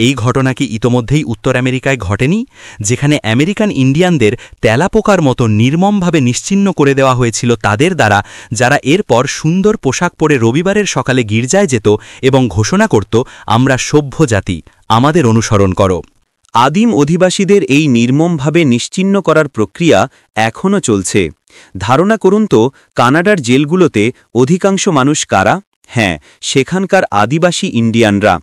এই ঘটনা কি ইতোমধ্যেই উত্তর আমেরিকায় ঘটেনি, যেখানে আমেরিকান ইন্ডিয়ানদের তেলাপোকার মতো নির্মমভাবে নিশ্চিহ্ন করে দেওয়া হয়েছিল তাদের দ্বারা, যারা এরপর সুন্দর পোশাক পরে রবিবারের সকালে গির্জায় যেত এবং ঘোষণা করত, আমরা সভ্য জাতি, আমাদের অনুসরণ করো। আদিম অধিবাসীদের এই নির্মমভাবে নিশ্চিহ্ন করার প্রক্রিয়া এখনও চলছে। ধারণা করুন তো, কানাডার জেলগুলোতে অধিকাংশ মানুষ কারা? হ্যাঁ, সেখানকার আদিবাসী ইন্ডিয়ানরা।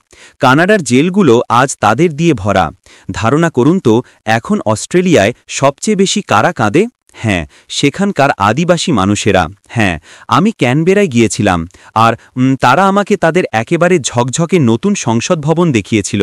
কানাডার জেলগুলো আজ তাদের দিয়ে ভরা। ধারণা করুন তো, এখন অস্ট্রেলিয়ায় সবচেয়ে বেশি কারা কাঁদে? হ্যাঁ, সেখানকার আদিবাসী মানুষেরা। হ্যাঁ, আমি ক্যানবেরায় গিয়েছিলাম, আর তারা আমাকে তাদের একেবারে ঝকঝকে নতুন সংসদ ভবন দেখিয়েছিল।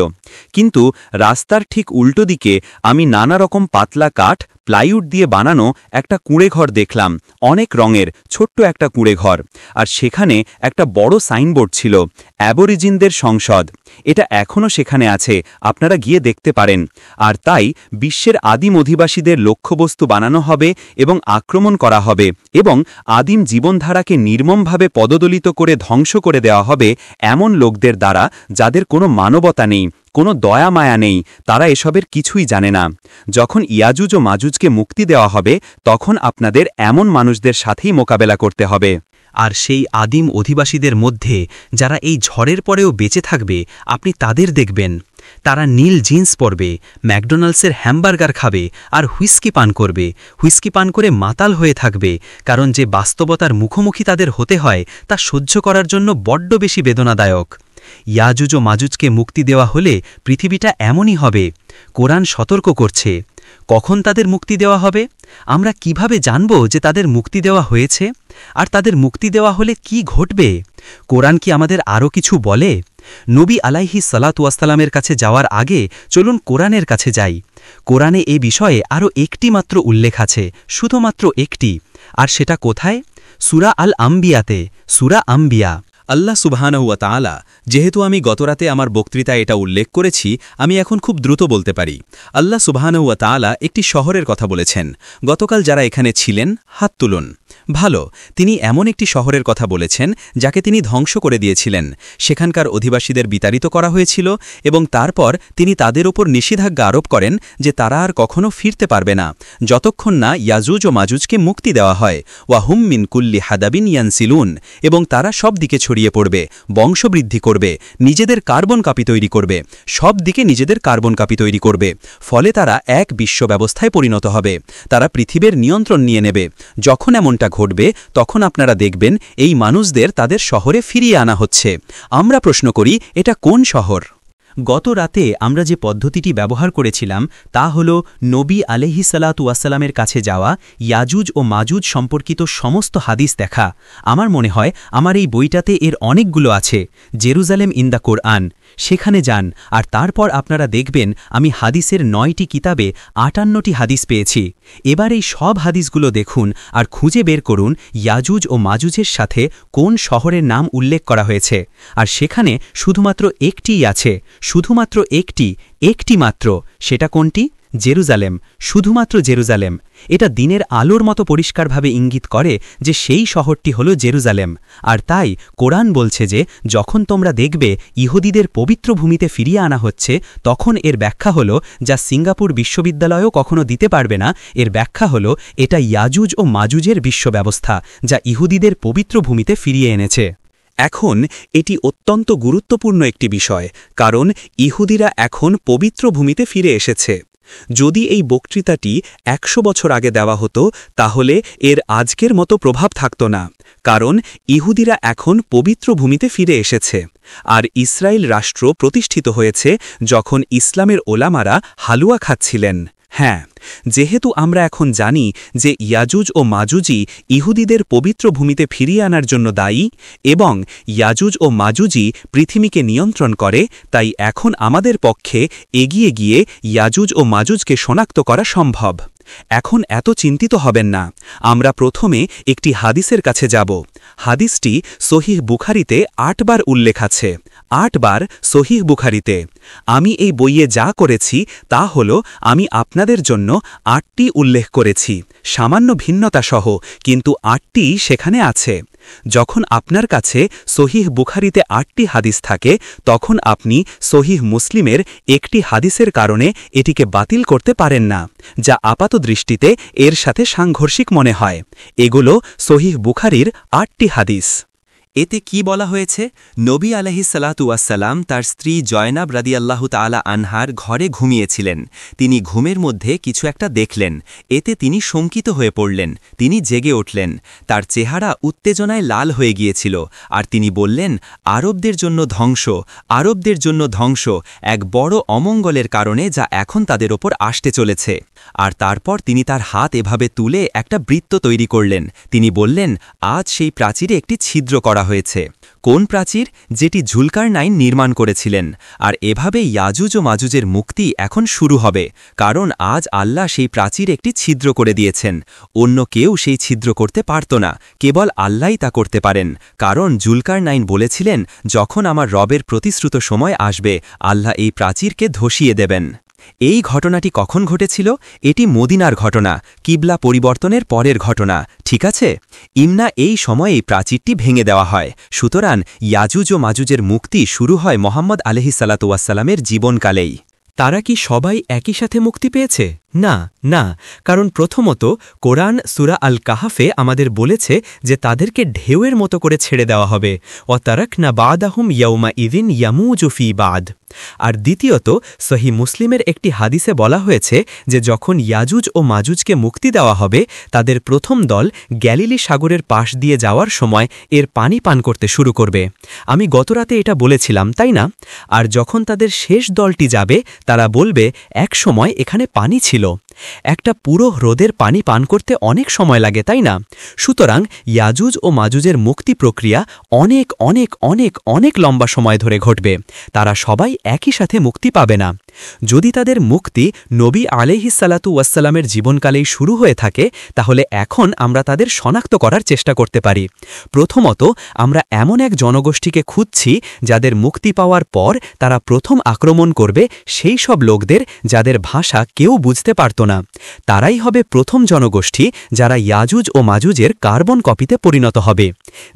কিন্তু রাস্তার ঠিক উল্টো দিকে আমি নানা রকম পাতলা কাঠ, প্লাইউড দিয়ে বানানো একটা কুঁড়েঘর দেখলাম, অনেক রঙের ছোট্ট একটা কুঁড়েঘর। আর সেখানে একটা বড় সাইনবোর্ড ছিল, অ্যাবরিজিনদের সংসদ। এটা এখনও সেখানে আছে, আপনারা গিয়ে দেখতে পারেন। আর তাই বিশ্বের আদিম অধিবাসীদের লক্ষ্যবস্তু বানানো হবে এবং আক্রমণ করা হবে, এবং আদিম জীবনধারাকে নির্মমভাবে পদদলিত করে ধ্বংস করে দেওয়া হবে এমন লোকদের দ্বারা যাদের কোনো মানবতা নেই, কোনো দয়া মায়া নেই, তারা এসবের কিছুই জানে না। যখন ইয়াজুজ ও মাজুজকে মুক্তি দেওয়া হবে তখন আপনাদের এমন মানুষদের সাথেই মোকাবেলা করতে হবে। আর সেই আদিম অধিবাসীদের মধ্যে যারা এই ঝড়ের পরেও বেঁচে থাকবে আপনি তাদের দেখবেন। তারা নীল জিন্স পরবে, ম্যাকডোনাল্ডসের হ্যামবার্গার খাবে আর হুইস্কি পান করবে। হুইস্কি পান করে মাতাল হয়ে থাকবে, কারণ যে বাস্তবতার মুখোমুখি তাদের হতে হয় তা সহ্য করার জন্য বড্ড বেশি বেদনাদায়ক। ইয়াজুজ ও মাজুজকে মুক্তি দেওয়া হলে পৃথিবীটা এমনই হবে। কোরআন সতর্ক করছে। কখন তাদের মুক্তি দেওয়া হবে? আমরা কিভাবে জানব যে তাদের মুক্তি দেওয়া হয়েছে? আর তাদের মুক্তি দেওয়া হলে কি ঘটবে? কোরআন কি আমাদের আরও কিছু বলে? নবী আলাইহিস সালাতু ওয়াসসালামের কাছে যাওয়ার আগে চলুন কোরআনের কাছে যাই। কোরআনে এ বিষয়ে আরও একটি মাত্র উল্লেখ আছে, শুধুমাত্র একটি। আর সেটা কোথায়? সূরা আল আম্বিয়াতে, সূরা আম্বিয়া। আল্লাহ সুবহানাহু ওয়া তাআলা, যেহেতু আমি গতরাতে আমার বক্তৃতায় এটা উল্লেখ করেছি, আমি এখন খুব দ্রুত বলতে পারি। আল্লাহ সুবহানাহু ওয়া তাআলা একটি শহরের কথা বলেছেন। গতকাল যারা এখানে ছিলেন হাত তুলুন। ভালো, তিনি এমন একটি শহরের কথা বলেছেন যাকে তিনি ধ্বংস করে দিয়েছিলেন। সেখানকার অধিবাসীদের বিতাড়িত করা হয়েছিল এবং তারপর তিনি তাদের ওপর নিষেধাজ্ঞা আরোপ করেন যে তারা আর কখনও ফিরতে পারবে না যতক্ষণ না ইয়াজুজ ও মাজুজকে মুক্তি দেওয়া হয়। ওয়াহুম মিন কুল্লি হাদাবিন ইয়ানসিলুন, এবং তারা সব দিকে ছড়িয়ে পড়বে, বংশবৃদ্ধি করবে, নিজেদের কার্বন কাপি তৈরি করবে, সব দিকে নিজেদের কার্বন কাপি তৈরি করবে। ফলে তারা এক বিশ্ব ব্যবস্থায় পরিণত হবে। তারা পৃথিবীর নিয়ন্ত্রণ নিয়ে নেবে। যখন এমনটা ঘটবে তখন আপনারা দেখবেন এই মানুষদের তাদের শহরে ফিরিয়ে আনা হচ্ছে। আমরা প্রশ্ন করি, এটা কোন শহর? গত রাতে আমরা যে পদ্ধতিটি ব্যবহার করেছিলাম তা হল নবী আলাইহিসসালাতু ওয়াসসালামের কাছে যাওয়া, ইয়াজুজ ও মাজুজ সম্পর্কিত সমস্ত হাদিস দেখা। আমার মনে হয় আমার এই বইটাতে এর অনেকগুলো আছে, জেরুজালেম ইন দ্য কোরআন। সেখানে যান আর তারপর আপনারা দেখবেন আমি হাদিসের 9টি কিতাবে 58টি হাদিস পেয়েছি। এবার এই সব হাদিসগুলো দেখুন আর খুঁজে বের করুন ইয়াজুজ ও মাজুজের সাথে কোন শহরের নাম উল্লেখ করা হয়েছে। আর সেখানে শুধুমাত্র একটিই আছে, শুধুমাত্র একটি মাত্র। সেটা কোনটি? জেরুজালেম, শুধুমাত্র জেরুজালেম। এটা দিনের আলোর মতো পরিষ্কারভাবে ইঙ্গিত করে যে সেই শহরটি হল জেরুজালেম। আর তাই কোরআন বলছে যে যখন তোমরা দেখবে ইহুদিদের পবিত্র ভূমিতে ফিরিয়ে আনা হচ্ছে, তখন এর ব্যাখ্যা হল, যা সিঙ্গাপুর বিশ্ববিদ্যালয়ও কখনো দিতে পারবে না, এর ব্যাখ্যা হল এটা ইয়াজুজ ও মাজুজের বিশ্ব ব্যবস্থা যা ইহুদিদের পবিত্র ভূমিতে ফিরিয়ে এনেছে। এখন এটি অত্যন্ত গুরুত্বপূর্ণ একটি বিষয়, কারণ ইহুদিরা এখন পবিত্র ভূমিতে ফিরে এসেছে। যদি এই বক্তৃতাটি 100 বছর আগে দেওয়া হতো তাহলে এর আজকের মতো প্রভাব থাকত না, কারণ ইহুদিরা এখন পবিত্র ভূমিতে ফিরে এসেছে। আর ইসরায়েল রাষ্ট্র প্রতিষ্ঠিত হয়েছে যখন ইসলামের ওলামারা হালুয়া খাচ্ছিলেন। হ্যাঁ, যেহেতু আমরা এখন জানি যে ইয়াজুজ ও মাজুজি ইহুদিদের পবিত্র ভূমিতে ফিরিয়ে আনার জন্য দায়ী এবং ইয়াজুজ ও মাজুজি পৃথিবীকে নিয়ন্ত্রণ করে, তাই এখন আমাদের পক্ষে এগিয়ে গিয়ে ইয়াজুজ ও মাজুজকে শনাক্ত করা সম্ভব। এখন এত চিন্তিত হবেন না। আমরা প্রথমে একটি হাদিসের কাছে যাব। হাদিসটি সহিহ বুখারীতে 8 বার উল্লেখ আছে, 8 বার সহিহ বুখারীতে। আমি এই বইয়ে যা করেছি তা হল আমি আপনাদের জন্য 8টি উল্লেখ করেছি, সামান্য ভিন্নতা সহ, কিন্তু 8টি সেখানে আছে। যখন আপনার কাছে সহিহ বুখারীতে 8টি হাদিস থাকে তখন আপনি সহিহ মুসলিমের একটি হাদিসের কারণে এটিকে বাতিল করতে পারেন না, যা আপাত দৃষ্টিতে এর সাথে সাংঘর্ষিক মনে হয়। এগুলো সহিহ বুখারীর 8টি হাদিস। এতে কি বলা হয়েছে? নবী আলাইহিসসালাতু ওয়াসসালাম তার স্ত্রী জয়নাব রাদিয়াল্লাহু তাআলা আনহার ঘরে ঘুমিয়েছিলেন। তিনি ঘুমের মধ্যে কিছু একটা দেখলেন। এতে তিনি শঙ্কিত হয়ে পড়লেন। তিনি জেগে উঠলেন। তার চেহারা উত্তেজনায় লাল হয়ে গিয়েছিল আর তিনি বললেন, আরবদের জন্য ধ্বংস, আরবদের জন্য ধ্বংস, এক বড় অমঙ্গলের কারণে যা এখন তাদের ওপর আসতে চলেছে। আর তারপর তিনি তার হাত এভাবে তুলে একটা বৃত্ত তৈরি করলেন। তিনি বললেন, আজ সেই প্রাচীরে একটি ছিদ্র করা হয়েছে। কোন প্রাচীর? যেটি জুলকারনাইন নির্মাণ করেছিলেন। আর এভাবে ইয়াজুজ ও মাজুজের মুক্তি এখন শুরু হবে, কারণ আজ আল্লাহ সেই প্রাচীর একটি ছিদ্র করে দিয়েছেন। অন্য কেউ সেই ছিদ্র করতে পারত না, কেবল আল্লাহই তা করতে পারেন। কারণ জুলকারনাইন বলেছিলেন, যখন আমার রবের প্রতিশ্রুত সময় আসবে আল্লাহ এই প্রাচীরকে ধসিয়ে দেবেন। এই ঘটনাটি কখন ঘটেছিল? এটি মদিনার ঘটনা, কিবলা পরিবর্তনের পরের ঘটনা, ঠিক আছে? ইমনা এই সময়েই প্রাচীরটি ভেঙে দেওয়া হয়। সুতরাং ইয়াজুজ ও মাজুজের মুক্তি শুরু হয় মোহাম্মদ আলাইহিসসালাতু ওয়াসসালামের জীবনকালেই। তারা কি সবাই একই সাথে মুক্তি পেয়েছে? না, না, কারণ প্রথমত কোরআন সূরা আল কাহাফে আমাদের বলেছে যে তাদেরকে ঢেউয়ের মতো করে ছেড়ে দেওয়া হবে, ওয়াতারাকনা বাদাহুম ইয়াউমা ইযিন ইয়ামুজু ফি বাদ। আর দ্বিতীয়ত সহিহ মুসলিমের একটি হাদিসে বলা হয়েছে যে যখন ইয়াজুজ ও মাজুজকে মুক্তি দেওয়া হবে, তাদের প্রথম দল গ্যালিলি সাগরের পাশ দিয়ে যাওয়ার সময় এর পানি পান করতে শুরু করবে। আমি গতরাতে এটা বলেছিলাম, তাই না? আর যখন তাদের শেষ দলটি যাবে, তারা বলবে এক সময় এখানে পানি ছিল। একটা পুরো হ্রদের পানি পান করতে অনেক সময় লাগে, তাই না? সুতরাং ইয়াজুজ ও মাজুজের মুক্তি প্রক্রিয়া অনেক অনেক অনেক অনেক লম্বা সময় ধরে ঘটবে। তারা সবাই একই সাথে মুক্তি পাবে না। যদি তাদের মুক্তি নবী আলাইহিসসালাতু ওয়াসসালামের জীবনকালেই শুরু হয়ে থাকে, তাহলে এখন আমরা তাদের শনাক্ত করার চেষ্টা করতে পারি। প্রথমত, আমরা এমন এক জনগোষ্ঠীকে খুঁজছি যাদের মুক্তি পাওয়ার পর তারা প্রথম আক্রমণ করবে সেই সব লোকদের যাদের ভাষা কেউ বুঝতে পারত না। তারাই হবে প্রথম জনগোষ্ঠী যারা ইয়াজুজ ও মাজুজের কার্বন কপিতে পরিণত হবে।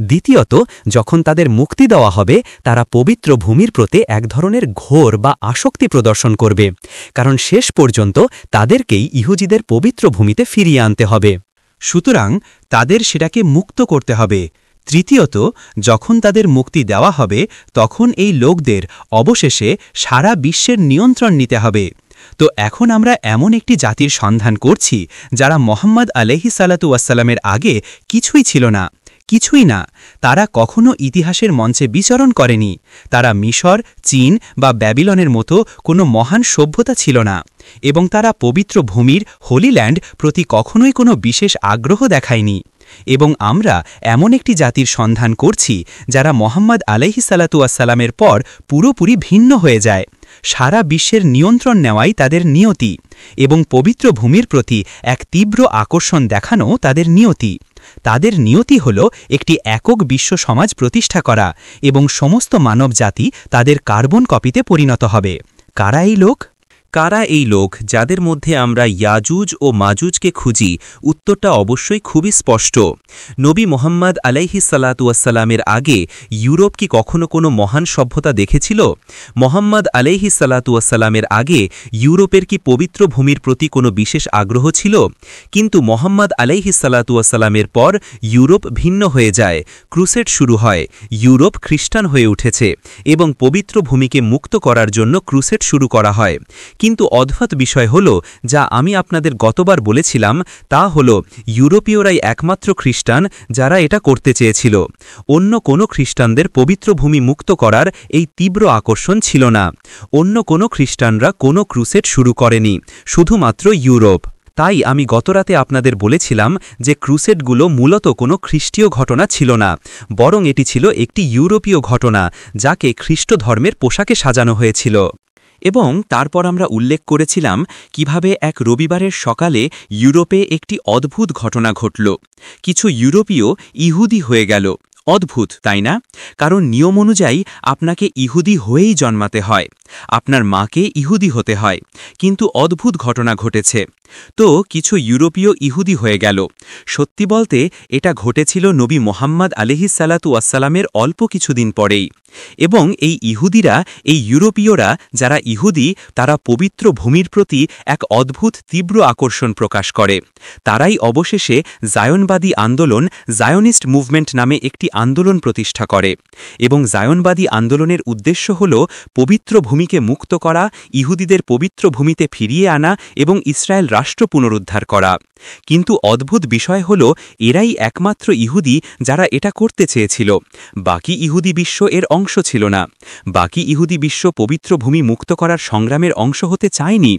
দ্বিতীয়ত, যখন তাদের মুক্তি দেওয়া হবে, তারা পবিত্র ভূমির প্রতি এক ধরনের ঘোর বা আসক্তি প্রদর্শন করবে, কারণ শেষ পর্যন্ত তাদেরকেই ইহুদিদের পবিত্র ভূমিতে ফিরিয়ে আনতে হবে। সুতরাং তাদের সেটাকে মুক্ত করতে হবে। তৃতীয়ত, যখন তাদের মুক্তি দেওয়া হবে, তখন এই লোকদের অবশেষে সারা বিশ্বের নিয়ন্ত্রণ নিতে হবে। তো এখন আমরা এমন একটি জাতির সন্ধান করছি যারা মোহাম্মদ আলাইহিসসালাতু ওয়াসসালামের আগে কিছুই ছিল না, কিছুই না। তারা কখনো ইতিহাসের মঞ্চে বিচরণ করেনি। তারা মিশর, চীন বা ব্যাবিলনের মতো কোনো মহান সভ্যতা ছিল না, এবং তারা পবিত্র ভূমির হোলি ল্যান্ড প্রতি কখনোই কোনো বিশেষ আগ্রহ দেখায়নি। এবং আমরা এমন একটি জাতির সন্ধান করছি যারা মোহাম্মদ আলাইহিসসালাতু ওয়াসসালামের পর পুরোপুরি ভিন্ন হয়ে যায়। সারা বিশ্বের নিয়ন্ত্রণ নেওয়াই তাদের নিয়তি, এবং পবিত্র ভূমির প্রতি এক তীব্র আকর্ষণ দেখানো তাদের নিয়তি। তাদের নিয়তি হল একটি একক বিশ্ব সমাজ প্রতিষ্ঠা করা, এবং সমস্ত মানব জাতি তাদের কার্বন কপিতে পরিণত হবে। কারা এই লোক? কারা এই লোক যাদের মধ্যে আমরা ইয়াজুজ ও মাজুজকে খুঁজি? উত্তরটা অবশ্যই খুবই স্পষ্ট। নবী মোহাম্মদ আলাইহিসসালাতু ওয়াসসালামের আগে ইউরোপ কি কখনো কোনো মহান সভ্যতা দেখেছিল? মোহাম্মদ আলাইহিসসালাতু ওয়াসসালামের আগে ইউরোপের কি পবিত্র ভূমির প্রতি কোনো বিশেষ আগ্রহ ছিল? কিন্তু মোহাম্মদ আলাইহিসসালাতু ওয়াসসালামের পর ইউরোপ ভিন্ন হয়ে যায়, ক্রুসেড শুরু হয়, ইউরোপ খ্রিস্টান হয়ে উঠেছে, এবং পবিত্র ভূমিকে মুক্ত করার জন্য ক্রুসেড শুরু করা হয়। কিন্তু অদ্ভুত বিষয় হল, যা আমি আপনাদের গতবার বলেছিলাম, তা হল ইউরোপীয়রাই একমাত্র খ্রিস্টান যারা এটা করতে চেয়েছিল। অন্য কোনো খ্রিস্টানদের পবিত্র ভূমি মুক্ত করার এই তীব্র আকর্ষণ ছিল না। অন্য কোনো খ্রিস্টানরা কোনো ক্রুসেড শুরু করেনি, শুধুমাত্র ইউরোপ। তাই আমি গতরাতে আপনাদের বলেছিলাম যে ক্রুসেডগুলো মূলত কোনো খ্রিস্টীয় ঘটনা ছিল না, বরং এটি ছিল একটি ইউরোপীয় ঘটনা যাকে খ্রিস্ট ধর্মের পোশাকে সাজানো হয়েছিল। এবং তারপর আমরা উল্লেখ করেছিলাম কিভাবে এক রবিবারের সকালে ইউরোপে একটি অদ্ভুত ঘটনা ঘটল। কিছু ইউরোপীয় ইহুদি হয়ে গেল। অদ্ভুত, তাই না? কারণ নিয়ম অনুযায়ী আপনাকে ইহুদি হয়েই জন্মাতে হয়, আপনার মাকে ইহুদি হতে হয়। কিন্তু অদ্ভুত ঘটনা ঘটেছে। তো কিছু ইউরোপীয় ইহুদি হয়ে গেল। সত্যি বলতে এটা ঘটেছিল নবী মোহাম্মদ আলাইহিসসালাতু ওয়াসসালামের অল্প কিছুদিন পরেই। এবং এই ইহুদিরা, এই ইউরোপীয়রা যারা ইহুদি, তারা পবিত্র ভূমির প্রতি এক অদ্ভুত তীব্র আকর্ষণ প্রকাশ করে। তারাই অবশেষে জায়নবাদী আন্দোলন, জায়নিস্ট মুভমেন্ট নামে একটি আন্দোলন প্রতিষ্ঠা করে। এবং জায়নবাদী আন্দোলনের উদ্দেশ্য হল পবিত্র ভূমিকে মুক্ত করা, ইহুদিদের পবিত্র ভূমিতে ফিরিয়ে আনা এবং ইসরায়েল রাষ্ট্র পুনরুদ্ধার করা। কিন্তু অদ্ভুত বিষয় হল, এরাই একমাত্র ইহুদি যারা এটা করতে চেয়েছিল। বাকি ইহুদি বিশ্ব এর অংশ ছিল না। বাকি ইহুদি বিশ্ব পবিত্র ভূমি মুক্ত করার সংগ্রামের অংশ হতে চায়নি,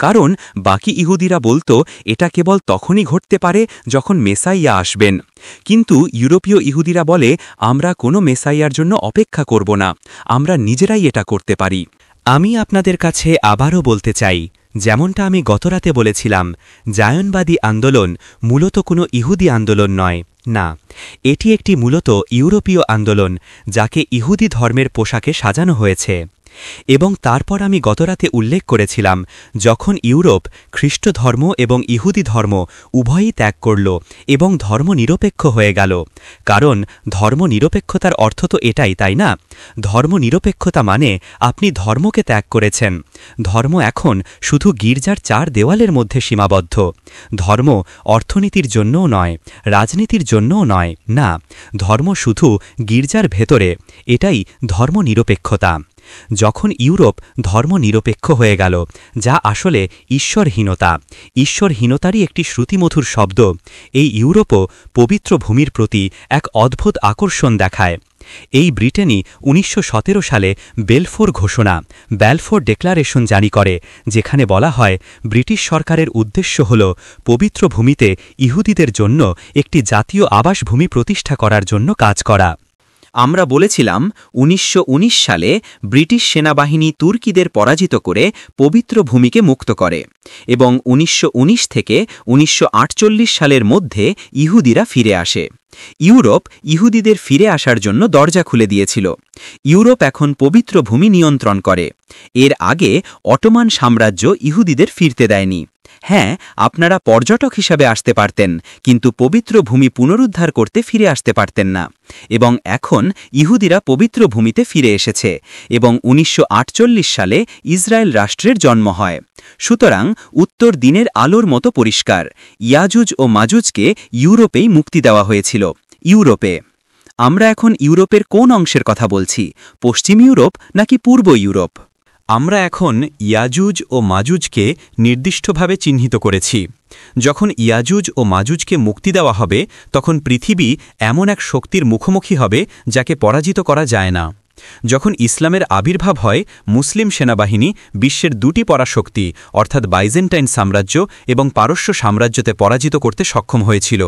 কারণ বাকি ইহুদিরা বলতো এটা কেবল তখনই ঘটতে পারে যখন মেসাইয়া আসবেন। কিন্তু ইউরোপীয় ইহুদিরা বলে, আমরা কোনো মেসাইয়ার জন্য অপেক্ষা করব না, আমরা নিজেরাই এটা করতে পারি। আমি আপনাদের কাছে আবারও বলতে চাই, যেমনটা আমি গতরাতে বলেছিলাম, জায়নবাদী আন্দোলন মূলত কোনো ইহুদি আন্দোলন নয়। না, এটি একটি মূলত ইউরোপীয় আন্দোলন যাকে ইহুদি ধর্মের পোশাকে সাজানো হয়েছে। এবং তারপর আমি গতরাতে উল্লেখ করেছিলাম যখন ইউরোপ খ্রিস্ট ধর্ম এবং ইহুদি ধর্ম উভয়ই ত্যাগ করল এবং ধর্মনিরপেক্ষ হয়ে গেল, কারণ ধর্মনিরপেক্ষতার অর্থ তো এটাই, তাই না? ধর্মনিরপেক্ষতা মানে আপনি ধর্মকে ত্যাগ করেছেন। ধর্ম এখন শুধু গির্জার 4 দেওয়ালের মধ্যে সীমাবদ্ধ। ধর্ম অর্থনীতির জন্যও নয়, রাজনীতির জন্যও নয়, না, ধর্ম শুধু গির্জার ভেতরে। এটাই ধর্মনিরপেক্ষতা। যখন ইউরোপ ধর্মনিরপেক্ষ হয়ে গেল, যা আসলে ঈশ্বরহীনতা, ঈশ্বরহীনতারই একটি শ্রুতিমধুর শব্দ, এই ইউরোপও পবিত্র ভূমির প্রতি এক অদ্ভুত আকর্ষণ দেখায়। এই ব্রিটেনই 1917 সালে বেলফোর ঘোষণা, ব্যালফোর ডেক্লারেশন জারি করে, যেখানে বলা হয় ব্রিটিশ সরকারের উদ্দেশ্য হল পবিত্র ভূমিতে ইহুদিদের জন্য একটি জাতীয় আবাসভূমি প্রতিষ্ঠা করার জন্য কাজ করা। আমরা বলেছিলাম 1919 সালে ব্রিটিশ সেনাবাহিনী তুর্কিদের পরাজিত করে পবিত্র ভূমিকে মুক্ত করে এবং 1919 থেকে 1948 সালের মধ্যে ইহুদিরা ফিরে আসে। ইউরোপ ইহুদিদের ফিরে আসার জন্য দরজা খুলে দিয়েছিল। ইউরোপ এখন পবিত্র ভূমি নিয়ন্ত্রণ করে। এর আগে অটোমান সাম্রাজ্য ইহুদিদের ফিরতে দেয়নি। হ্যাঁ, আপনারা পর্যটক হিসাবে আসতে পারতেন, কিন্তু পবিত্র ভূমি পুনরুদ্ধার করতে ফিরে আসতে পারতেন না। এবং এখন ইহুদিরা পবিত্র ভূমিতে ফিরে এসেছে এবং 1948 সালে ইসরায়েল রাষ্ট্রের জন্ম হয়। সুতরাং উত্তর দিনের আলোর মতো পরিষ্কার, ইয়াজুজ ও মাজুজকে ইউরোপেই মুক্তি দেওয়া হয়েছিল। ইউরোপে। আমরা এখন ইউরোপের কোন অংশের কথা বলছি, পশ্চিম ইউরোপ নাকি পূর্ব ইউরোপ? আমরা এখন ইয়াজুজ ও মাজুজকে নির্দিষ্টভাবে চিহ্নিত করেছি। যখন ইয়াজুজ ও মাজুজকে মুক্তি দেওয়া হবে, তখন পৃথিবী এমন এক শক্তির মুখোমুখি হবে যাকে পরাজিত করা যায় না। যখন ইসলামের আবির্ভাব হয়, মুসলিম সেনাবাহিনী বিশ্বের 2টি পরাশক্তি অর্থাৎ বাইজেন্টাইন সাম্রাজ্য এবং পারস্য সাম্রাজ্যতে পরাজিত করতে সক্ষম হয়েছিল।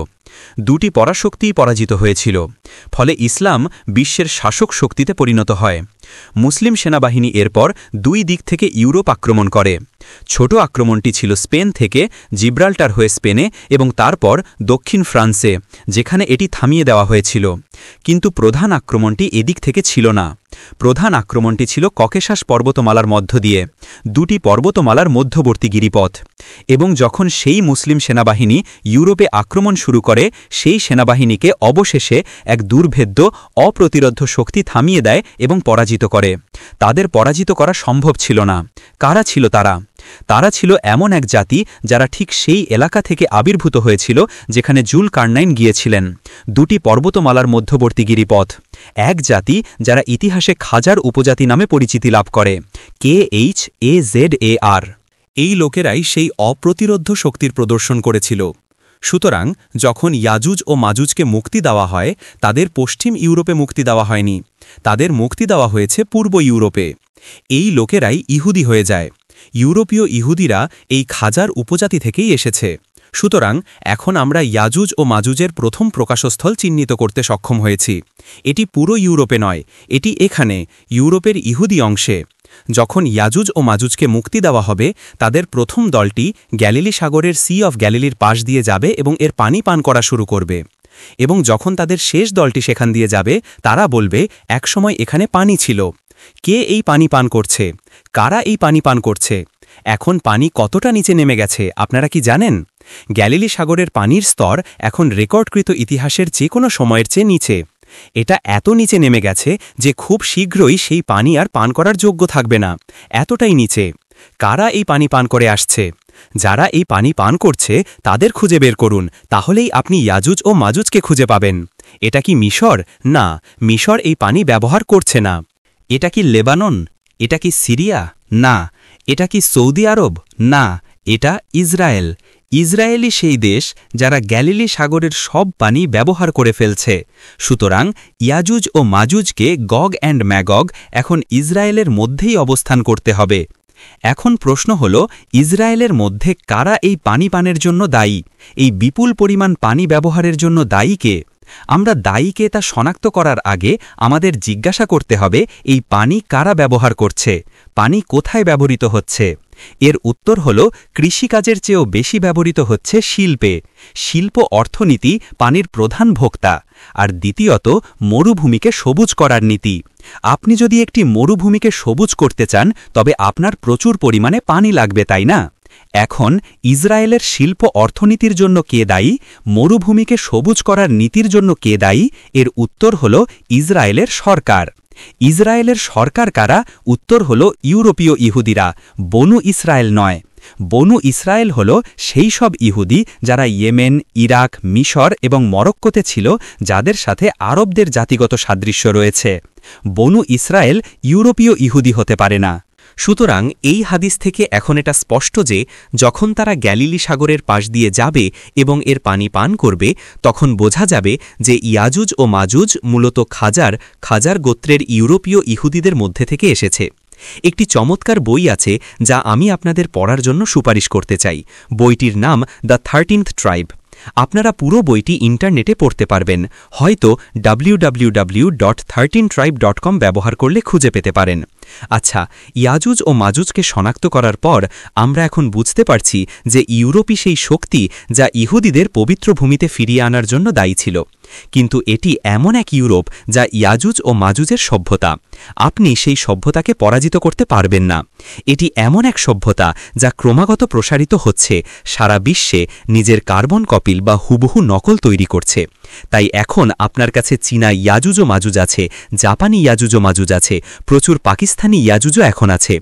2টি পরাশক্তিই পরাজিত হয়েছিল। ফলে ইসলাম বিশ্বের শাসক শক্তিতে পরিণত হয়। মুসলিম সেনাবাহিনী এরপর 2 দিক থেকে ইউরোপ আক্রমণ করে। ছোট আক্রমণটি ছিল স্পেন থেকে জিব্রাল্টার হয়ে স্পেনে এবং তারপর দক্ষিণ ফ্রান্সে, যেখানে এটি থামিয়ে দেওয়া হয়েছিল। কিন্তু প্রধান আক্রমণটি এদিক থেকে ছিল না। প্রধান আক্রমণটি ছিল ককেশাস পর্বতমালার মধ্য দিয়ে, 2টি পর্বতমালার মধ্যবর্তী গিরিপথ। এবং যখন সেই মুসলিম সেনাবাহিনী ইউরোপে আক্রমণ শুরু করে, সেই সেনাবাহিনীকে অবশেষে এক দুর্ভেদ্য অপ্রতিরোধ্য শক্তি থামিয়ে দেয় এবং পরাজিত করে। তাদের পরাজিত করা সম্ভব ছিল না। কারা ছিল তারা? তারা ছিল এমন এক জাতি যারা ঠিক সেই এলাকা থেকে আবির্ভূত হয়েছিল যেখানে জুলকারনাইন গিয়েছিলেন, 2টি পর্বতমালার মধ্যবর্তী গিরিপথ। এক জাতি যারা ইতিহাসে খাজার উপজাতি নামে পরিচিতি লাভ করে, KHAZAR। এই লোকেরাই সেই অপ্রতিরোধ্য শক্তির প্রদর্শন করেছিল। সুতরাং যখন ইয়াজুজ ও মাজুজকে মুক্তি দেওয়া হয়, তাদের পশ্চিম ইউরোপে মুক্তি দেওয়া হয়নি, তাদের মুক্তি দেওয়া হয়েছে পূর্ব ইউরোপে। এই লোকেরাই ইহুদি হয়ে যায়। ইউরোপীয় ইহুদিরা এই খাজার উপজাতি থেকেই এসেছে। সুতরাং এখন আমরা ইয়াজুজ ও মাজুজের প্রথম প্রকাশস্থল চিহ্নিত করতে সক্ষম হয়েছি। এটি পুরো ইউরোপে নয়, এটি এখানে ইউরোপের ইহুদি অংশে। যখন ইয়াজুজ ও মাজুজকে মুক্তি দেওয়া হবে, তাদের প্রথম দলটি গ্যালিলি সাগরের সি অফ গ্যালিলির পাশ দিয়ে যাবে এবং এর পানি পান করা শুরু করবে। এবং যখন তাদের শেষ দলটি সেখান দিয়ে যাবে, তারা বলবে একসময় এখানে পানি ছিল। কে এই পানি পান করছে? কারা এই পানি পান করছে? এখন পানি কতটা নিচে নেমে গেছে আপনারা কি জানেন? গ্যালিলি সাগরের পানির স্তর এখন রেকর্ডকৃত ইতিহাসের যে কোনো সময়ের চেয়ে নিচে। এটা এত নিচে নেমে গেছে যে খুব শীঘ্রই সেই পানি আর পান করার যোগ্য থাকবে না, এতটাই নিচে। কারা এই পানি পান করে আসছে? যারা এই পানি পান করছে তাদের খুঁজে বের করুন, তাহলেই আপনি ইয়াজুজ ও মাজুজকে খুঁজে পাবেন। এটা কি মিশর? না, মিশর এই পানি ব্যবহার করছে না। এটা কি লেবানন? এটা কি সিরিয়া? না। এটা কি সৌদি আরব? না, এটা ইসরায়েল। ইসরায়েলই সেই দেশ যারা গ্যালিলি সাগরের সব পানি ব্যবহার করে ফেলছে। সুতরাং ইয়াজুজ ও মাজুজকে গগ অ্যান্ড ম্যাগগ এখন ইসরায়েলের মধ্যেই অবস্থান করতে হবে। এখন প্রশ্ন হল, ইসরায়েলের মধ্যে কারা এই পানি পানের জন্য দায়ী? এই বিপুল পরিমাণ পানি ব্যবহারের জন্য দায়ী কে? আমরা দায়ীকে তা শনাক্ত করার আগে আমাদের জিজ্ঞাসা করতে হবে এই পানি কারা ব্যবহার করছে, পানি কোথায় ব্যবহৃত হচ্ছে। এর উত্তর হল কৃষিকাজের চেয়েও বেশি ব্যবহৃত হচ্ছে শিল্পে। শিল্প অর্থনীতি পানির প্রধান ভোক্তা। আর দ্বিতীয়ত মরুভূমিকে সবুজ করার নীতি। আপনি যদি একটি মরুভূমিকে সবুজ করতে চান তবে আপনার প্রচুর পরিমাণে পানি লাগবে, তাই না? এখন ইসরায়েলের শিল্প অর্থনীতির জন্য কে দায়ী, মরুভূমিকে সবুজ করার নীতির জন্য কে দায়ী? এর উত্তর হল ইসরায়েলের সরকার। ইসরায়েলের সরকার কারা? উত্তর হল ইউরোপীয় ইহুদিরা, বনু ইসরায়েল নয়। বনু ইসরায়েল হল সেই সব ইহুদি যারা ইয়েমেন, ইরাক, মিশর এবং মরক্কোতে ছিল, যাদের সাথে আরবদের জাতিগত সাদৃশ্য রয়েছে। বনু ইসরায়েল ইউরোপীয় ইহুদি হতে পারে না। সুতরাং এই হাদিস থেকে এখন এটা স্পষ্ট যে যখন তারা গ্যালিলি সাগরের পাশ দিয়ে যাবে এবং এর পানি পান করবে, তখন বোঝা যাবে যে ইয়াজুজ ও মাজুজ মূলত খাজার গোত্রের ইউরোপীয় ইহুদিদের মধ্যে থেকে এসেছে। একটি চমৎকার বই আছে যা আমি আপনাদের পড়ার জন্য সুপারিশ করতে চাই। বইটির নাম দ্য 13th ট্রাইব। আপনারা পুরো বইটি ইন্টারনেটে পড়তে পারবেন, হয়তো www.13tribe.com ব্যবহার করলে খুঁজে পেতে পারেন। আচ্ছা, ইয়াজুজ ও মাজুজকে শনাক্ত করার পর আমরা এখন বুঝতে পারছি যে ইউরোপী সেই শক্তি যা ইহুদিদের পবিত্র ভূমিতে ফিরিয়ে আনার জন্য দায়ী ছিল। কিন্তু এটি এমন এক ইউরোপ যা ইয়াজুজ ও মাজুজের সভ্যতা। আপনি সেই সভ্যতাকে পরাজিত করতে পারবেন না। এটি এমন এক সভ্যতা যা ক্রমাগত প্রসারিত হচ্ছে, সারা বিশ্বে নিজের কার্বন কপিল বা হুবহু নকল তৈরি করছে। তাই এখন আপনার কাছে চীনা ইয়াজুজ ও মাজুজ আছে, জাপানি ইয়াজুজ ও মাজুজ আছে, প্রচুর পাকিস্তানি ইয়াজুজও এখন আছে,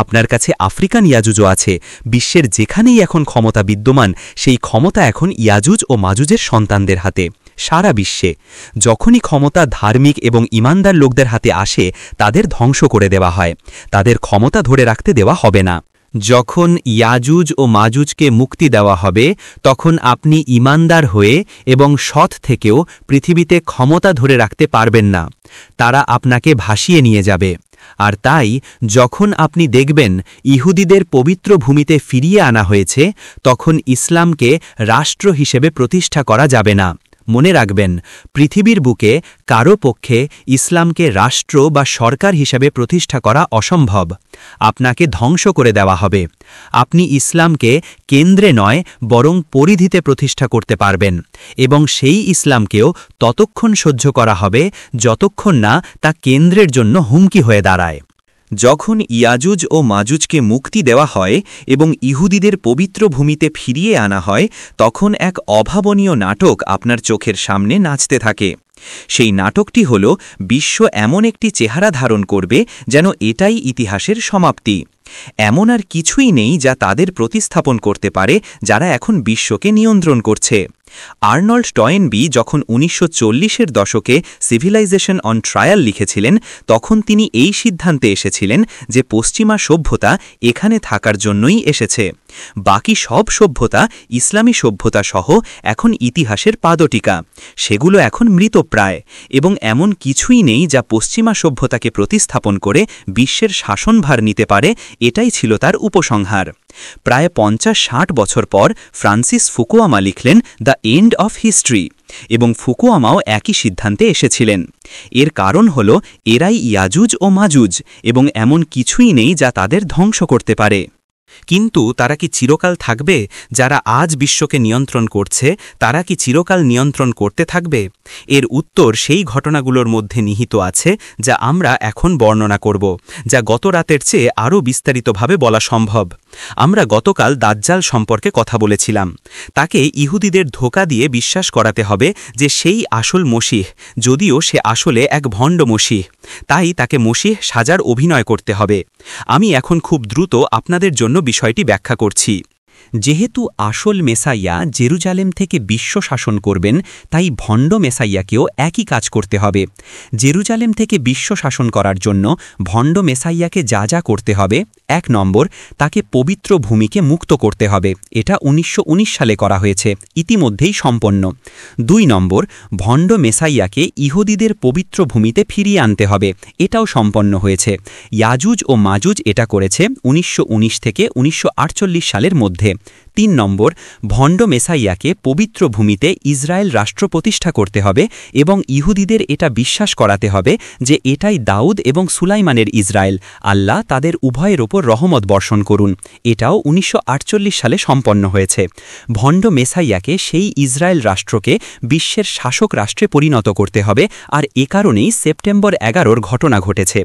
আপনার কাছে আফ্রিকান ইয়াজুজও আছে। বিশ্বের যেখানেই এখন ক্ষমতা বিদ্যমান, সেই ক্ষমতা এখন ইয়াজুজ ও মাজুজের সন্তানদের হাতে। সারা বিশ্বে যখনই ক্ষমতা ধার্মিক এবং ইমানদার লোকদের হাতে আসে, তাদের ধ্বংস করে দেওয়া হয়, তাদের ক্ষমতা ধরে রাখতে দেওয়া হবে না। যখন ইয়াজুজ ও মাজুজকে মুক্তি দেওয়া হবে, তখন আপনি ইমানদার হয়ে এবং সৎ থেকেও পৃথিবীতে ক্ষমতা ধরে রাখতে পারবেন না, তারা আপনাকে ভাসিয়ে নিয়ে যাবে। আর তাই যখন আপনি দেখবেন ইহুদিদের পবিত্র ভূমিতে ফিরিয়ে আনা হয়েছে, তখন ইসলামকে রাষ্ট্র হিসেবে প্রতিষ্ঠা করা যাবে না। মনে রাখবেন, পৃথিবীর বুকে কারো পক্ষে ইসলামকে রাষ্ট্র বা সরকার হিসেবে প্রতিষ্ঠা করা অসম্ভব। আপনাকে ধ্বংস করে দেওয়া হবে। আপনি ইসলামকে কেন্দ্রে নয় বরং পরিধিতে প্রতিষ্ঠা করতে পারবেন, এবং সেই ইসলামকেও ততক্ষণ সহ্য করা হবে যতক্ষণ না তা কেন্দ্রের জন্য হুমকি হয়ে দাঁড়ায়। যখন ইয়াজুজ ও মাজুজকে মুক্তি দেওয়া হয় এবং ইহুদিদের পবিত্র ভূমিতে ফিরিয়ে আনা হয়, তখন এক অভাবনীয় নাটক আপনার চোখের সামনে নাচতে থাকে। সেই নাটকটি হল বিশ্ব এমন একটি চেহারা ধারণ করবে যেন এটাই ইতিহাসের সমাপ্তি। এমন আর কিছুই নেই যা তাদের প্রতিস্থাপন করতে পারে যারা এখন বিশ্বকে নিয়ন্ত্রণ করছে। আর্নল্ড টয়েনবি যখন 1940-এর দশকে সিভিলাইজেশন অন ট্রায়াল লিখেছিলেন, তখন তিনি এই সিদ্ধান্তে এসেছিলেন যে পশ্চিমা সভ্যতা এখানে থাকার জন্যই এসেছে। বাকি সব সভ্যতা, ইসলামী সভ্যতা সহ, এখন ইতিহাসের পাদটিকা। সেগুলো এখন মৃতপ্রায়, এবং এমন কিছুই নেই যা পশ্চিমা সভ্যতাকে প্রতিস্থাপন করে বিশ্বের শাসনভার নিতে পারে। এটাই ছিল তার উপসংহার। প্রায় 50-60 বছর পর ফ্রান্সিস ফুকুয়ামা লিখলেন দ্য এন্ড অফ হিস্ট্রি, এবং ফুকুয়ামাও একই সিদ্ধান্তে এসেছিলেন। এর কারণ হল এরাই ইয়াজুজ ও মাজুজ, এবং এমন কিছুই নেই যা তাদের ধ্বংস করতে পারে। কিন্তু তারা কি চিরকাল থাকবে? যারা আজ বিশ্বকে নিয়ন্ত্রণ করছে, তারা কি চিরকাল নিয়ন্ত্রণ করতে থাকবে? এর উত্তর সেই ঘটনাগুলোর মধ্যে নিহিত আছে যা আমরা এখন বর্ণনা করব, যা গত রাতের চেয়ে আরও বিস্তারিতভাবে বলা সম্ভব। আমরা গতকাল দাজ্জাল সম্পর্কে কথা বলেছিলাম। তাকে ইহুদিদের ধোঁকা দিয়ে বিশ্বাস করাতে হবে যে সেই আসল মসিহ, যদিও সে আসলে এক ভণ্ড মসিহ। তাই তাকে মসিহ সাজার অভিনয় করতে হবে। আমি এখন খুব দ্রুত আপনাদের জন্য বিষয়টি ব্যাখ্যা করছি। যেহেতু আসল মেসাইয়া জেরুজালেম থেকে বিশ্ব শাসন করবেন, তাই ভণ্ড মেসাইয়াকেও একই কাজ করতে হবে। জেরুজালেম থেকে বিশ্ব শাসন করার জন্য ভণ্ড মেসাইয়াকে যা যা করতে হবে: 1 নম্বর, তাকে পবিত্র ভূমিকে মুক্ত করতে হবে। এটা 1919 সালে করা হয়েছে, ইতিমধ্যেই সম্পন্ন। 2 নম্বর, ভণ্ড মেসাইয়াকে ইহুদিদের পবিত্র ভূমিতে ফিরিয়ে আনতে হবে। এটাও সম্পন্ন হয়েছে। ইয়াজুজ ও মাজুজ এটা করেছে 1919 থেকে 1948 সালের মধ্যে। 3 নম্বর, ভণ্ড মেসাইয়াকে পবিত্র ভূমিতে ইসরায়েল রাষ্ট্র প্রতিষ্ঠা করতে হবে এবং ইহুদিদের এটা বিশ্বাস করাতে হবে যে এটাই দাউদ এবং সুলাইমানের ইসরায়েল, আল্লাহ তাদের উভয়ের ওপর রহমত বর্ষণ করুন। এটাও 1948 সালে সম্পন্ন হয়েছে। ভণ্ড মেসাইয়াকে সেই ইসরায়েল রাষ্ট্রকে বিশ্বের শাসক রাষ্ট্রে পরিণত করতে হবে, আর এ কারণেই সেপ্টেম্বর 11 ঘটনা ঘটেছে।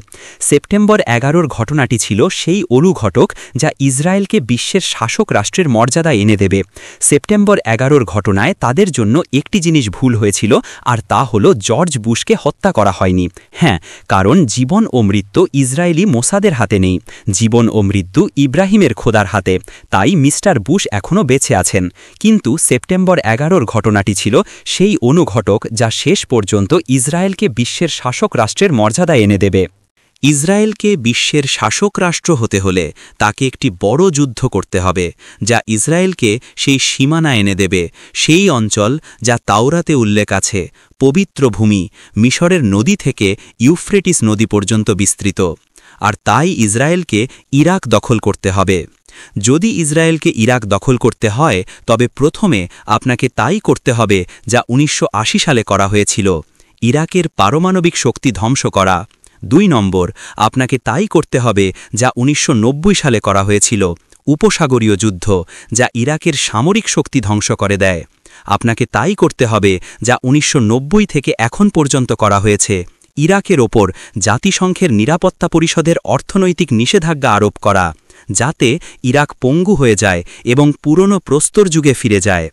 সেপ্টেম্বর 11 ঘটনাটি ছিল সেই অনুঘটক যা ইসরায়েলকে বিশ্বের শাসক রাষ্ট্রের মর্যাদা এনে দেবে। সেপ্টেম্বর 11 ঘটনায় তাদের জন্য একটি জিনিস ভুল হয়েছিল, আর তা হল জর্জ বুশকে হত্যা করা হয়নি। হ্যাঁ, কারণ জীবন ও মৃত্যু ইসরায়েলি মোসাদের হাতে নেই, জীবন ও মৃত্যু ইব্রাহিমের খোদার হাতে। তাই মিস্টার বুশ এখনও বেঁচে আছেন। কিন্তু সেপ্টেম্বর 11 ঘটনাটি ছিল সেই অনুঘটক যা শেষ পর্যন্ত ইসরায়েলকে বিশ্বের শাসক রাষ্ট্রের মর্যাদা এনে দেবে। ইসরায়েলকে বিশ্বের শাসক রাষ্ট্র হতে হলে তাকে একটি বড় যুদ্ধ করতে হবে, যা ইসরায়েলকে সেই সীমানা এনে দেবে, সেই অঞ্চল যা তাওরাতে উল্লেখ আছে, পবিত্র ভূমি, মিশরের নদী থেকে ইউফ্রেটিস নদী পর্যন্ত বিস্তৃত। আর তাই ইসরায়েলকে ইরাক দখল করতে হবে। যদি ইসরায়েলকে ইরাক দখল করতে হয় তবে প্রথমে আপনাকে তাই করতে হবে যা 1980 সালে করা হয়েছিল, ইরাকের পারমাণবিক শক্তি ধ্বংস করা। 2 নম্বর, আপনাকে তাই করতে হবে যা 1990 সালে করা হয়েছিল, উপসাগরীয় যুদ্ধ, যা ইরাকের সামরিক শক্তি ধ্বংস করে দেয়। আপনাকে তাই করতে হবে যা 1990 থেকে এখন পর্যন্ত করা হয়েছে, ইরাকের ওপর জাতিসংঘের নিরাপত্তা পরিষদের অর্থনৈতিক নিষেধাজ্ঞা আরোপ করা, যাতে ইরাক পঙ্গু হয়ে যায় এবং পুরনো প্রস্তর যুগে ফিরে যায়।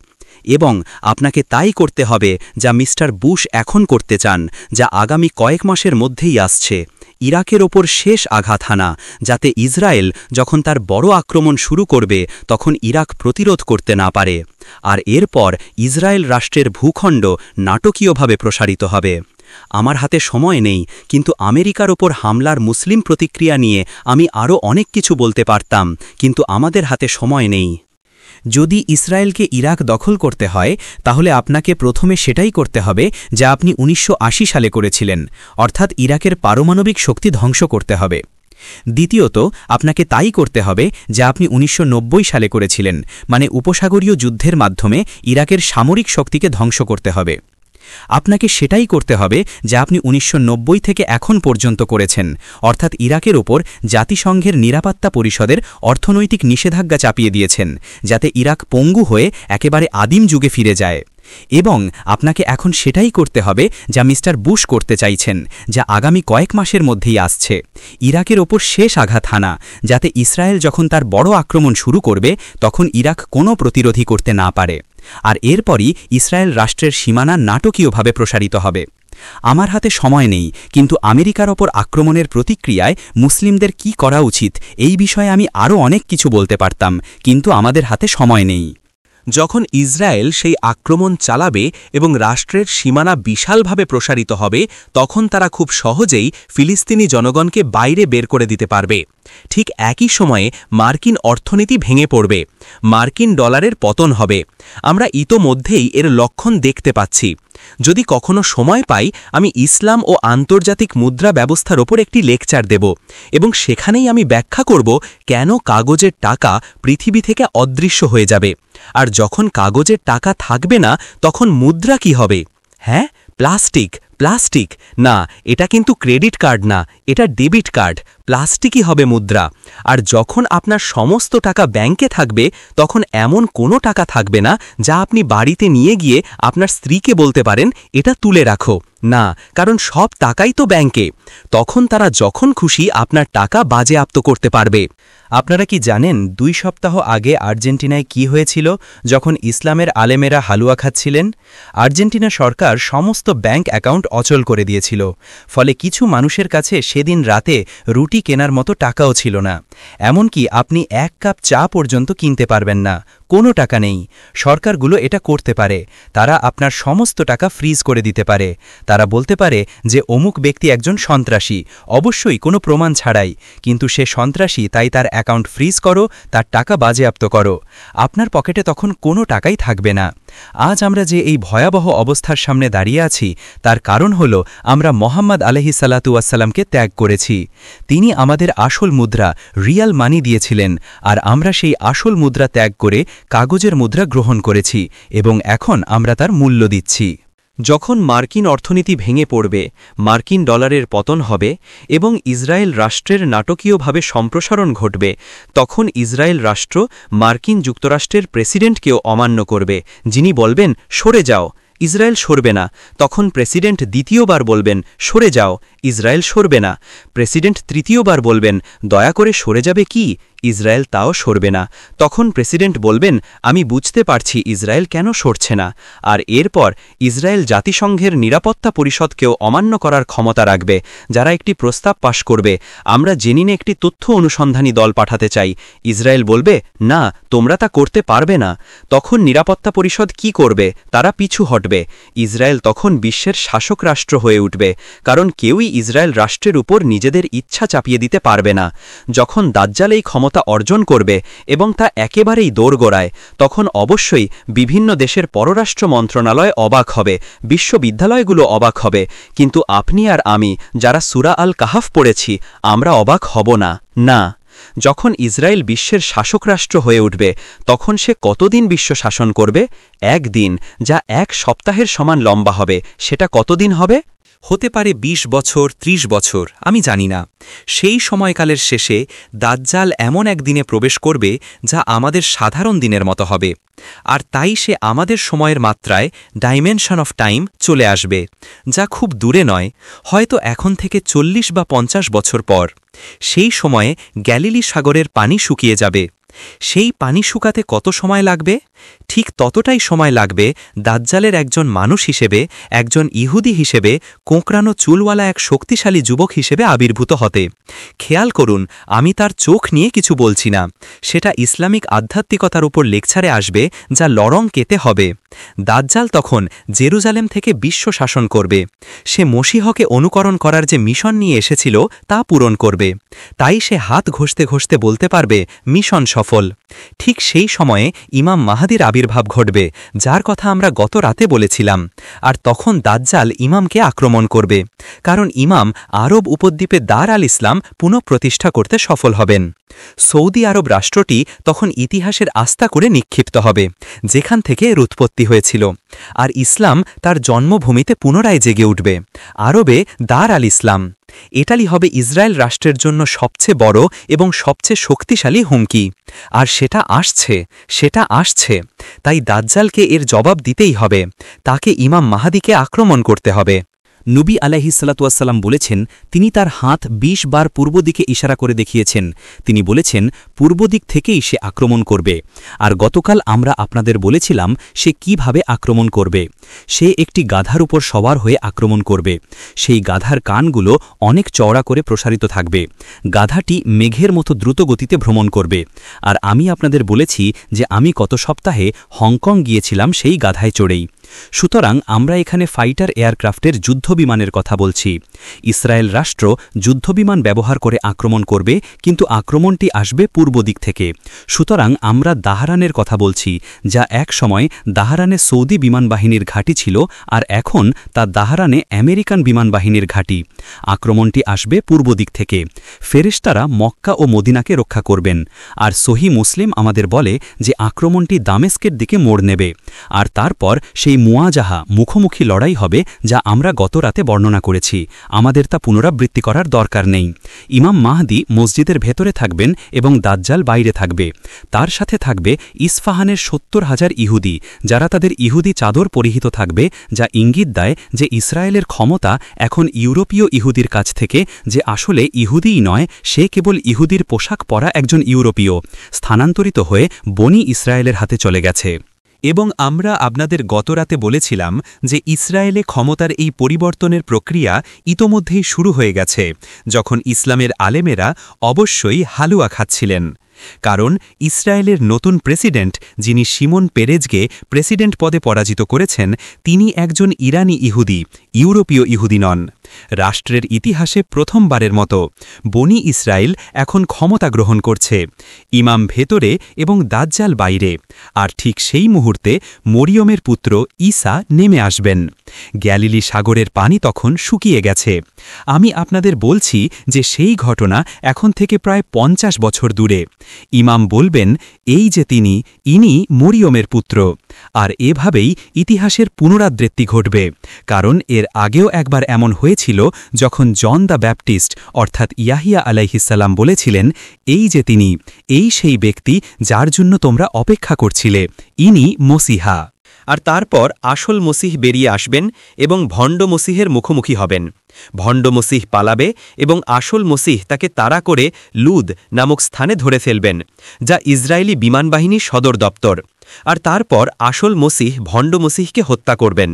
এবং আপনাকে তাই করতে হবে যা মিস্টার বুশ এখন করতে চান, যা আগামী কয়েক মাসের মধ্যেই আসছে, ইরাকের ওপর শেষ আঘাত হানা, যাতে ইসরায়েল যখন তার বড় আক্রমণ শুরু করবে তখন ইরাক প্রতিরোধ করতে না পারে। আর এরপর ইসরায়েল রাষ্ট্রের ভূখণ্ড নাটকীয়ভাবে প্রসারিত হবে। আমার হাতে সময় নেই, কিন্তু আমেরিকার ওপর হামলার মুসলিম প্রতিক্রিয়া নিয়ে আমি আরও অনেক কিছু বলতে পারতাম, কিন্তু আমাদের হাতে সময় নেই। যদি ইসরায়েলকে ইরাক দখল করতে হয় তাহলে আপনাকে প্রথমে সেটাই করতে হবে যা আপনি 1980 সালে করেছিলেন, অর্থাৎ ইরাকের পারমাণবিক শক্তি ধ্বংস করতে হবে। দ্বিতীয়ত, আপনাকে তাই করতে হবে যা আপনি 1990 সালে করেছিলেন, মানে উপসাগরীয় যুদ্ধের মাধ্যমে ইরাকের সামরিক শক্তিকে ধ্বংস করতে হবে। আপনাকে সেটাই করতে হবে যা আপনি 1990 থেকে এখন পর্যন্ত করেছেন, অর্থাৎ ইরাকের ওপর জাতিসংঘের নিরাপত্তা পরিষদের অর্থনৈতিক নিষেধাজ্ঞা চাপিয়ে দিয়েছেন, যাতে ইরাক পঙ্গু হয়ে একেবারে আদিম যুগে ফিরে যায়। এবং আপনাকে এখন সেটাই করতে হবে যা মিস্টার বুশ করতে চাইছেন, যা আগামী কয়েক মাসের মধ্যেই আসছে, ইরাকের ওপর শেষ আঘাত হানা, যাতে ইসরায়েল যখন তার বড় আক্রমণ শুরু করবে তখন ইরাক কোনো প্রতিরোধী করতে না পারে। আর এরপরই ইসরায়েল রাষ্ট্রের সীমানা নাটকীয়ভাবে প্রসারিত হবে। আমার হাতে সময় নেই, কিন্তু আমেরিকার ওপর আক্রমণের প্রতিক্রিয়ায় মুসলিমদের কি করা উচিত এই বিষয়ে আমি আরও অনেক কিছু বলতে পারতাম, কিন্তু আমাদের হাতে সময় নেই। যখন ইসরায়েল সেই আক্রমণ চালাবে এবং রাষ্ট্রের সীমানা বিশালভাবে প্রসারিত হবে, তখন তারা খুব সহজেই ফিলিস্তিনি জনগণকে বাইরে বের করে দিতে পারবে। ঠিক একই সময়ে মার্কিন অর্থনীতি ভেঙে পড়বে, মার্কিন ডলারের পতন হবে। আমরা ইতোমধ্যেই এর লক্ষণ দেখতে পাচ্ছি। যদি কখনো সময় পাই আমি ইসলাম ও আন্তর্জাতিক মুদ্রা ব্যবস্থার ওপর একটি লেকচার দেব, এবং সেখানেই আমি ব্যাখ্যা করব কেন কাগজের টাকা পৃথিবী থেকে অদৃশ্য হয়ে যাবে, আর যখন কাগজের টাকা থাকবে না তখন মুদ্রা কি হবে। হ্যাঁ, প্লাস্টিক। প্লাস্টিক না, এটা কিন্তু ক্রেডিট কার্ড না, এটা ডেবিট কার্ড। প্লাস্টিকই হবে মুদ্রা। আর যখন আপনার সমস্ত টাকা ব্যাংকে থাকবে তখন এমন কোনো টাকা থাকবে না যা আপনি বাড়িতে নিয়ে গিয়ে আপনার স্ত্রীকে বলতে পারেন এটা তুলে রাখো, না, কারণ সব টাকাই তো ব্যাংকে। তখন তারা যখন খুশি আপনার টাকা বাজেয়াপ্ত করতে পারবে। আপনারা কি জানেন 2 সপ্তাহ আগে আর্জেন্টিনায় কি হয়েছিল যখন ইসলামের আলেমেরা হালুয়া খাচ্ছিলেন? আর্জেন্টিনা সরকার সমস্ত ব্যাংক অ্যাকাউন্ট অচল করে দিয়েছিল, ফলে কিছু মানুষের কাছে সেদিন রাতে রুটি কেনার মতো টাকাও ছিল না। এমনকি আপনি 1 কাপ চা পর্যন্ত কিনতে পারবেন না, কোনো টাকা নেই। সরকারগুলো এটা করতে পারে, তারা আপনার সমস্ত টাকা ফ্রিজ করে দিতে পারে। তারা বলতে পারে যে অমুক ব্যক্তি একজন সন্ত্রাসী, অবশ্যই কোনো প্রমাণ ছাড়াই, কিন্তু সে সন্ত্রাসী তাই তার অ্যাকাউন্ট ফ্রিজ করো, তার টাকা বাজেয়াপ্ত করো। আপনার পকেটে তখন কোনো টাকাই থাকবে না। আজ আমরা যে এই ভয়াবহ অবস্থার সামনে দাঁড়িয়ে আছি তার কারণ হল আমরা মোহাম্মদ আলাইহিসসালাতু ওয়াসসালামকে ত্যাগ করেছি। তিনি আমাদের আসল মুদ্রা রিয়াল মানি দিয়েছিলেন, আর আমরা সেই আসল মুদ্রা ত্যাগ করে কাগজের মুদ্রা গ্রহণ করেছি এবং এখন আমরা তার মূল্য দিচ্ছি। যখন মার্কিন অর্থনীতি ভেঙে পড়বে, মার্কিন ডলারের পতন হবে এবং ইসরায়েল রাষ্ট্রের নাটকীয়ভাবে সম্প্রসারণ ঘটবে, তখন ইসরায়েল রাষ্ট্র মার্কিন যুক্তরাষ্ট্রের প্রেসিডেন্টকেও অমান্য করবে, যিনি বলবেন সরে যাও, ইসরায়েল সরবে না। তখন প্রেসিডেন্ট দ্বিতীয়বার বলবেন সরে যাও, ইসরায়েল সরবে না। প্রেসিডেন্ট তৃতীয়বার বলবেন দয়া করে সরে যাবে কি, ইসরায়েল তাও সরবে না। তখন প্রেসিডেন্ট বলবেন আমি বুঝতে পারছি ইসরায়েল কেন সরছে না। আর এরপর ইসরায়েল জাতিসংঘের নিরাপত্তা পরিষদকেও অমান্য করার ক্ষমতা রাখবে, যারা একটি প্রস্তাব পাশ করবে, আমরা জেনিনে একটি তথ্য অনুসন্ধানী দল পাঠাতে চাই। ইসরায়েল বলবে না, তোমরা তা করতে পারবে না। তখন নিরাপত্তা পরিষদ কি করবে? তারা পিছু হটবে। ইসরায়েল তখন বিশ্বের শাসক রাষ্ট্র হয়ে উঠবে, কারণ কেউই ইসরায়েল রাষ্ট্রের উপর নিজেদের ইচ্ছা চাপিয়ে দিতে পারবে না। যখন দাজ্জাল এই ক্ষমতা অর্জন করবে এবং তা একেবারেই দোরগোড়ায়, তখন অবশ্যই বিভিন্ন দেশের পররাষ্ট্র মন্ত্রণালয় অবাক হবে, বিশ্ববিদ্যালয়গুলো অবাক হবে, কিন্তু আপনি আর আমি যারা সূরা আল কাহাফ পড়েছি, আমরা অবাক হব না। না, যখন ইসরায়েল বিশ্বের শাসক রাষ্ট্র হয়ে উঠবে, তখন সে কতদিন বিশ্ব শাসন করবে? একদিন, যা এক সপ্তাহের সমান লম্বা হবে। সেটা কতদিন হবে? হতে পারে ২০ বছর, ৩০ বছর, আমি জানি না। সেই সময়কালের শেষে দাজ্জাল এমন একদিনে প্রবেশ করবে যা আমাদের সাধারণ দিনের মতো হবে, আর তাই সে আমাদের সময়ের মাত্রায় ডাইমেনশন অফ টাইম চলে আসবে, যা খুব দূরে নয়, হয়তো এখন থেকে ৪০ বা ৫০ বছর পর। সেই সময়ে গ্যালিলি সাগরের পানি শুকিয়ে যাবে। সেই পানি শুকাতে কত সময় লাগবে? ঠিক ততটাই সময় লাগবে দাজ্জালের একজন মানুষ হিসেবে, একজন ইহুদি হিসেবে, কোঁকড়ানো চুলওয়ালা এক শক্তিশালী যুবক হিসেবে আবির্ভূত হতে। খেয়াল করুন, আমি তার চোখ নিয়ে কিছু বলছি না। সেটা ইসলামিক আধ্যাত্মিকতার উপর লেকচারে আসবে, যা লরং কেতে হবে। দাজ্জাল তখন জেরুজালেম থেকে বিশ্ব শাসন করবে। সে মসীহকে অনুকরণ করার যে মিশন নিয়ে এসেছিল তা পূরণ করবে। তাই সে হাত ঘষতে ঘষতে বলতে পারবে মিশন সফল। ঠিক সেই সময়ে ইমাম মাহাদির আবির্ভাব ঘটবে, যার কথা আমরা গত রাতে বলেছিলাম। আর তখন দাজ্জাল ইমামকে আক্রমণ করবে, কারণ ইমাম আরব উপদ্বীপে দার আল ইসলাম পুনঃপ্রতিষ্ঠা করতে সফল হবেন। সৌদি আরব রাষ্ট্রটি তখন ইতিহাসের আস্থা করে নিক্ষিপ্ত হবে, যেখান থেকে এর উৎপত্তি হয়েছিল, আর ইসলাম তার জন্মভূমিতে পুনরায় জেগে উঠবে, আরবে দার আল ইসলাম। এটাই হবে ইসরায়েল রাষ্ট্রের জন্য সবচেয়ে বড় এবং সবচেয়ে শক্তিশালী হুমকি। আর সেটা আসছে। তাই দাজ্জালকে এর জবাব দিতেই হবে। তাকে ইমাম মাহাদিকে আক্রমণ করতে হবে। নবী আলাইহিসসালাতু বলেছেন, তিনি তার হাত ২০ বার পূর্ব দিকে ইশারা করে দেখিয়েছেন। তিনি বলেছেন পূর্ব দিক থেকেই সে আক্রমণ করবে। আর গতকাল আমরা আপনাদের বলেছিলাম সে কিভাবে আক্রমণ করবে। সে একটি গাধার উপর সওয়ার হয়ে আক্রমণ করবে। সেই গাধার কানগুলো অনেক চওড়া করে প্রসারিত থাকবে। গাধাটি মেঘের মতো দ্রুত গতিতে ভ্রমণ করবে। আর আমি আপনাদের বলেছি যে আমি গত সপ্তাহে হংকং গিয়েছিলাম সেই গাধায় চড়েই। সুতরাং আমরা এখানে ফাইটার এয়ারক্রাফটের যুদ্ধবিমানের কথা বলছি। ইসরায়েল রাষ্ট্র যুদ্ধবিমান ব্যবহার করে আক্রমণ করবে, কিন্তু আক্রমণটি আসবে পূর্ব দিক থেকে। সুতরাং আমরা দাহরানের কথা বলছি, যা এক সময় দাহরানে সৌদি বিমানবাহিনীর ঘাঁটি ছিল, আর এখন তা দাহরানে আমেরিকান বিমানবাহিনীর ঘাঁটি। আক্রমণটি আসবে পূর্ব দিক থেকে। ফেরেশতারা মক্কা ও মদিনাকে রক্ষা করবেন। আর সহি মুসলিম আমাদের বলে যে আক্রমণটি দামেস্কের দিকে মোড় নেবে, আর তারপর সেই মুয়াজাহা মুখোমুখি লড়াই হবে, যা আমরা গত রাতে বর্ণনা করেছি। আমাদের তা পুনরাবৃত্তি করার দরকার নেই। ইমাম মাহদি মসজিদের ভেতরে থাকবেন এবং দাজ্জাল বাইরে থাকবে। তার সাথে থাকবে ইসফাহানের ৭০,০০০ ইহুদি, যারা তাদের ইহুদি চাদর পরিহিত থাকবে, যা ইঙ্গিত দেয় যে ইসরায়েলের ক্ষমতা এখন ইউরোপীয় ইহুদির কাছ থেকে, যে আসলে ইহুদিই নয়, সে কেবল ইহুদির পোশাক পরা একজন ইউরোপীয়, স্থানান্তরিত হয়ে বনি ইসরায়েলের হাতে চলে গেছে। এবং আমরা আপনাদের গতরাতে বলেছিলাম যে ইসরায়েলে ক্ষমতার এই পরিবর্তনের প্রক্রিয়া ইতোমধ্যেই শুরু হয়ে গেছে, যখন ইসলামের আলেমেরা অবশ্যই হালুয়া খাচ্ছিলেন। কারণ ইসরায়েলের নতুন প্রেসিডেন্ট যিনি শিমন পেরেজকে প্রেসিডেন্ট পদে পরাজিত করেছেন তিনি একজন ইরানি ইহুদি, ইউরোপীয় ইহুদি নন। রাষ্ট্রের ইতিহাসে প্রথমবারের মতো বনি ইসরায়েল এখন ক্ষমতা গ্রহণ করছে, ইমাম ভেতরে এবং দাজ্জাল বাইরে, আর ঠিক সেই মুহূর্তে মরিয়মের পুত্র ঈসা নেমে আসবেন। গ্যালিলি সাগরের পানি তখন শুকিয়ে গেছে। আমি আপনাদের বলছি যে সেই ঘটনা এখন থেকে প্রায় 50 বছর দূরে। ইমাম বলবেন, এই যে তিনি, ইনি মরিয়মের পুত্র। আর এভাবেই ইতিহাসের পুনরাবৃত্তি ঘটবে, কারণ এর আগেও একবার এমন হয়েছিল যখন জন দ্য ব্যাপটিস্ট অর্থাৎ ইয়াহিয়া আলাইহিসসালাম বলেছিলেন, এই যে তিনি, এই সেই ব্যক্তি যার জন্য তোমরা অপেক্ষা করছিলে, ইনি মসিহা। আর তারপর আসল মসিহ বেরিয়ে আসবেন এবং ভণ্ড মসিহের মুখোমুখি হবেন। ভণ্ড মসিহ পালাবে এবং আসল মসিহ তাকে তাড়া করে লুদ নামক স্থানে ধরে ফেলবেন, যা ইসরায়েলি বিমানবাহিনীর সদর দপ্তর। আর তারপর আসল মসিহ ভণ্ড মসিহকে হত্যা করবেন।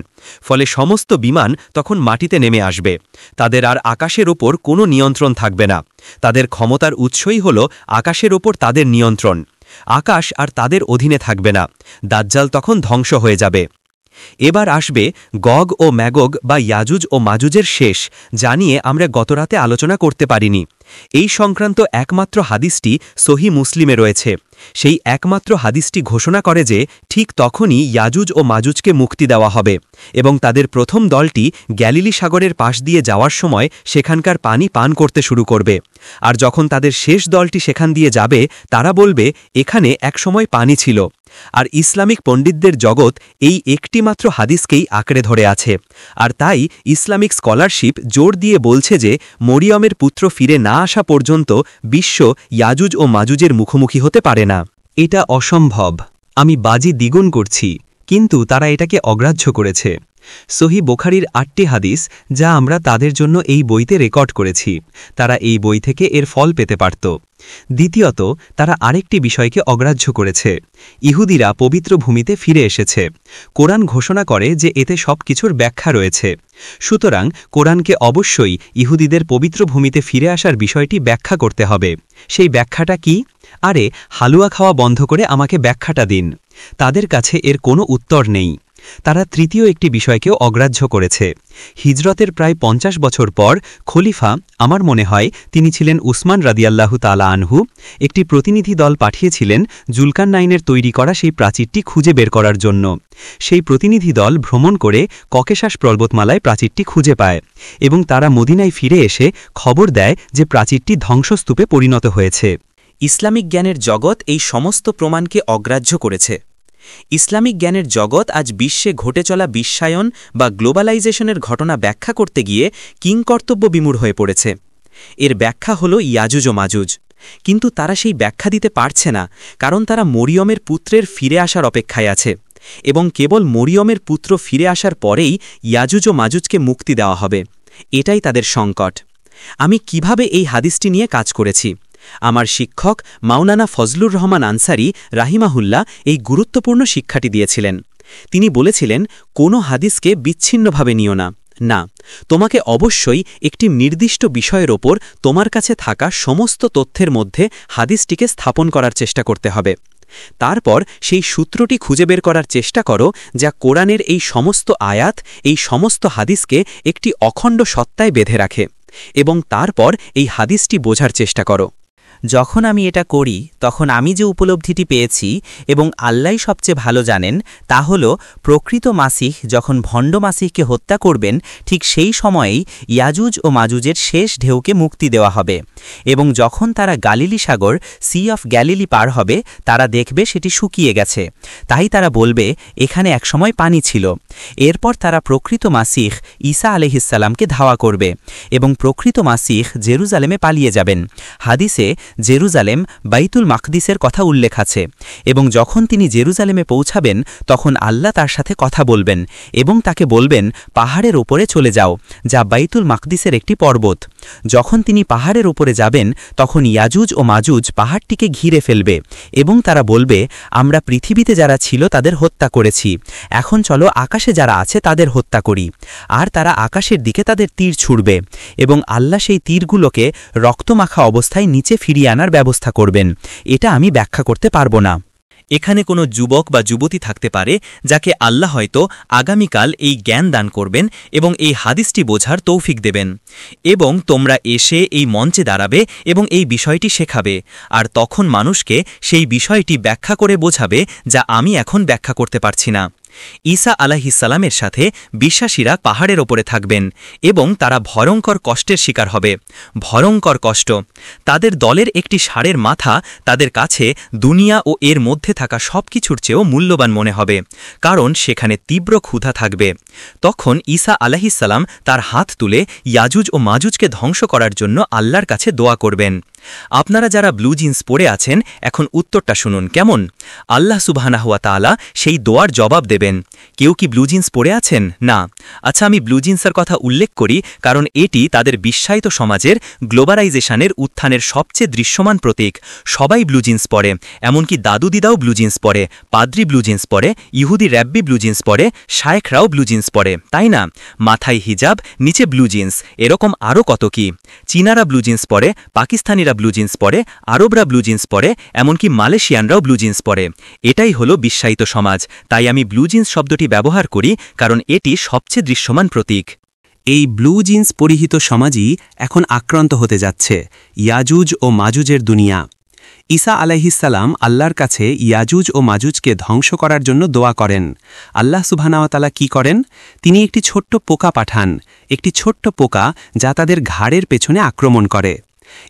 ফলে সমস্ত বিমান তখন মাটিতে নেমে আসবে। তাদের আর আকাশের ওপর কোনো নিয়ন্ত্রণ থাকবে না। তাদের ক্ষমতার উৎসই হল আকাশের ওপর তাদের নিয়ন্ত্রণ। আকাশ আর তাদের অধীনে থাকবে না। দাজ্জাল তখন ধ্বংস হয়ে যাবে। এবার আসবে গগ ও ম্যাগগ বা ইয়াজুজ ও মাজুজের শেষ, যা নিয়ে আমরা গতরাতে আলোচনা করতে পারিনি। এই সংক্রান্ত একমাত্র হাদিসটি সহি মুসলিমে রয়েছে। সেই একমাত্র হাদিসটি ঘোষণা করে যে ঠিক তখনই ইয়াজুজ ও মাজুজকে মুক্তি দেওয়া হবে এবং তাদের প্রথম দলটি গ্যালিলি সাগরের পাশ দিয়ে যাওয়ার সময় সেখানকার পানি পান করতে শুরু করবে। আর যখন তাদের শেষ দলটি সেখান দিয়ে যাবে, তারা বলবে, এখানে একসময় পানি ছিল। আর ইসলামিক পণ্ডিতদের জগৎ এই একটিমাত্র হাদিসকেই আঁকড়ে ধরে আছে। আর তাই ইসলামিক স্কলারশিপ জোর দিয়ে বলছে যে মরিয়মের পুত্র ফিরে না আসা পর্যন্ত বিশ্ব ইয়াজুজ ও মাজুজের মুখোমুখি হতে পারে না। এটা অসম্ভব। আমি বাজি দ্বিগুণ করছি, কিন্তু তারা এটাকে অগ্রাহ্য করেছে। সহি বুখারীর 8টি হাদিস, যা আমরা তাদের জন্য এই বইতে রেকর্ড করেছি, তারা এই বই থেকে এর ফল পেতে পারত। দ্বিতীয়ত, তারা আরেকটি বিষয়কে অগ্রাহ্য করেছে। ইহুদিরা পবিত্র ভূমিতে ফিরে এসেছে। কোরআন ঘোষণা করে যে এতে সব কিছুর ব্যাখ্যা রয়েছে। সুতরাং কোরআনকে অবশ্যই ইহুদিদের পবিত্র ভূমিতে ফিরে আসার বিষয়টি ব্যাখ্যা করতে হবে। সেই ব্যাখ্যাটা কি? আরে, হালুয়া খাওয়া বন্ধ করে আমাকে ব্যাখ্যাটা দিন। তাদের কাছে এর কোনো উত্তর নেই। তারা তৃতীয় একটি বিষয়কেও অগ্রাহ্য করেছে। হিজরতের প্রায় 50 বছর পর খলিফা, আমার মনে হয় তিনি ছিলেন উসমান রাদিয়াল্লাহু তাআলা আনহু, একটি প্রতিনিধি দল পাঠিয়েছিলেন জুলকারনাইনের তৈরি করা সেই প্রাচীরটি খুঁজে বের করার জন্য। সেই প্রতিনিধি দল ভ্রমণ করে ককেশাস পর্বতমালায় প্রাচীরটি খুঁজে পায় এবং তারা মদিনায় ফিরে এসে খবর দেয় যে প্রাচীরটি ধ্বংসস্তূপে পরিণত হয়েছে। ইসলামিক জ্ঞানের জগৎ এই সমস্ত প্রমাণকে অগ্রাহ্য করেছে। ইসলামিক জ্ঞানের জগৎ আজ বিশ্বে ঘটে চলা বিশ্বায়ন বা গ্লোবালাইজেশনের ঘটনা ব্যাখ্যা করতে গিয়ে কিংকর্তব্য বিমূঢ় হয়ে পড়েছে। এর ব্যাখ্যা হল ইয়াজুজ ও মাজুজ, কিন্তু তারা সেই ব্যাখ্যা দিতে পারছে না, কারণ তারা মরিয়মের পুত্রের ফিরে আসার অপেক্ষায় আছে এবং কেবল মরিয়মের পুত্র ফিরে আসার পরেই ইয়াজুজ ও মাজুজকে মুক্তি দেওয়া হবে। এটাই তাদের সংকট। আমি কিভাবে এই হাদিসটি নিয়ে কাজ করেছি? আমার শিক্ষক মাওলানা ফজলুর রহমান আনসারী রাহিমাহুল্লাহ এই গুরুত্বপূর্ণ শিক্ষাটি দিয়েছিলেন। তিনি বলেছিলেন, কোনো হাদিসকে বিচ্ছিন্নভাবে নিও না। না, তোমাকে অবশ্যই একটি নির্দিষ্ট বিষয়ের ওপর তোমার কাছে থাকা সমস্ত তথ্যের মধ্যে হাদিসটিকে স্থাপন করার চেষ্টা করতে হবে। তারপর সেই সূত্রটি খুঁজে বের করার চেষ্টা করো যা কোরআনের এই সমস্ত আয়াত, এই সমস্ত হাদিসকে একটি অখণ্ড সত্তায় বেঁধে রাখে, এবং তারপর এই হাদিসটি বোঝার চেষ্টা করো। যখন আমি এটা করি তখন আমি যে উপলব্ধিটি পেয়েছি এবং আল্লাহই সবচেয়ে ভালো জানেন, তা হল প্রকৃত মাসিহ যখন ভণ্ড মাসিহকে হত্যা করবেন ঠিক সেই সময়েই ইয়াজুজ ও মাজুজের শেষ ঢেউকে মুক্তি দেওয়া হবে এবং যখন তারা গালিলি সাগর সি অফ গ্যালিলি পার হবে তারা দেখবে সেটি শুকিয়ে গেছে। তাই তারা বলবে, এখানে একসময় পানি ছিল। এরপর তারা প্রকৃত মাসিহ ঈসা আলাইহিসসালামকে ধাওয়া করবে এবং প্রকৃত মাসিহ জেরুজালেমে পালিয়ে যাবেন। হাদিসে জেরুজালেম বাইতুল মাকদিসের কথা উল্লেখ আছে এবং যখন তিনি জেরুজালেমে পৌঁছাবেন তখন আল্লাহ তার সাথে কথা বলবেন এবং তাকে বলবেন, পাহাড়ের ওপরে চলে যাও, যা বাইতুল মাকদিসের একটি পর্বত। যখন তিনি পাহাড়ের ওপরে যাবেন তখন ইয়াজুজ ও মাজুজ পাহাড়টিকে ঘিরে ফেলবে এবং তারা বলবে, আমরা পৃথিবীতে যারা ছিল তাদের হত্যা করেছি, এখন চলো আকাশে যারা আছে তাদের হত্যা করি। আর তারা আকাশের দিকে তাদের তীর ছুড়বে এবং আল্লাহ সেই তীরগুলোকে রক্তমাখা অবস্থায় নিচে ফিরিয়ে ফিরিয়ে আনার ব্যবস্থা করবেন, এটা আমি ব্যাখ্যা করতে পারবো না। এখানে কোনো যুবক বা যুবতী থাকতে পারে যাকে আল্লাহ হয়তো আগামীকাল এই জ্ঞান দান করবেন এবং এই হাদিসটি বোঝার তৌফিক দেবেন, এবং তোমরা এসে এই মঞ্চে দাঁড়াবে এবং এই বিষয়টি শেখাবে, আর তখন মানুষকে সেই বিষয়টি ব্যাখ্যা করে বোঝাবে যা আমি এখন ব্যাখ্যা করতে পারছি না। ঈসা আলাইহিসসালামের সাথে বিশ্বাসীরা পাহাড়ের ওপরে থাকবেন এবং তারা ভয়ঙ্কর কষ্টের শিকার হবে, ভয়ঙ্কর কষ্ট। তাদের দলের একটি ষাঁড়ের মাথা তাদের কাছে দুনিয়া ও এর মধ্যে থাকা সব কিছুর চেয়েও মূল্যবান মনে হবে, কারণ সেখানে তীব্র ক্ষুধা থাকবে। তখন ঈসা আলাইহিসসালাম তার হাত তুলে ইয়াজুজ ও মাজুজকে ধ্বংস করার জন্য আল্লাহর কাছে দোয়া করবেন। আপনারা যারা ব্লু জিন্স পরে আছেন এখন উত্তরটা শুনুন কেমন। আল্লাহ সুবহানাহু ওয়া তাআলা সেই দোয়ার জবাব দেবেন। কেউ কি ব্লু জিন্স পরে আছেন? না। আচ্ছা, আমি ব্লু জিন্সের কথা উল্লেখ করি কারণ এটি তাদের বিশ্বায়িত সমাজের গ্লোবালাইজেশনের উত্থানের সবচেয়ে দৃশ্যমান প্রতীক। সবাই ব্লু জিন্স পরে, এমনকি দাদু দিদাও ব্লু জিন্স পরে, পাদ্রি ব্লু জিন্স পরে, ইহুদি র্যাব্বি ব্লু জিন্স পরে, শায়েখরাও ব্লু জিন্স পরে, তাই না? মাথায় হিজাব, নিচে ব্লু জিন্স, এরকম আরও কত কি। চীনারা ব্লু জিন্স পরে, পাকিস্তানিরা ব্লু জিন্স পরে, আরবরা ব্লু জিন্স পরে, এমনকি মালয়েশিয়ানরাও ব্লু জিন্স পরে। এটাই হলো বিশ্বায়িত সমাজ, তাই আমি ব্লু জিন্স শব্দটি ব্যবহার করি কারণ এটি সবচেয়ে দৃশ্যমান প্রতীক। এই ব্লু জিন্স পরিহিত সমাজই এখন আক্রান্ত হতে যাচ্ছে, ইয়াজুজ ও মাজুজের দুনিয়া। ঈসা আলাইহিসসালাম আল্লাহর কাছে ইয়াজুজ ও মাজুজকে ধ্বংস করার জন্য দোয়া করেন। আল্লাহ সুবহানাহু ওয়া তাআলা কি করেন? তিনি একটি ছোট্ট পোকা পাঠান, একটি ছোট্ট পোকা যা তাদের ঘাড়ের পেছনে আক্রমণ করে।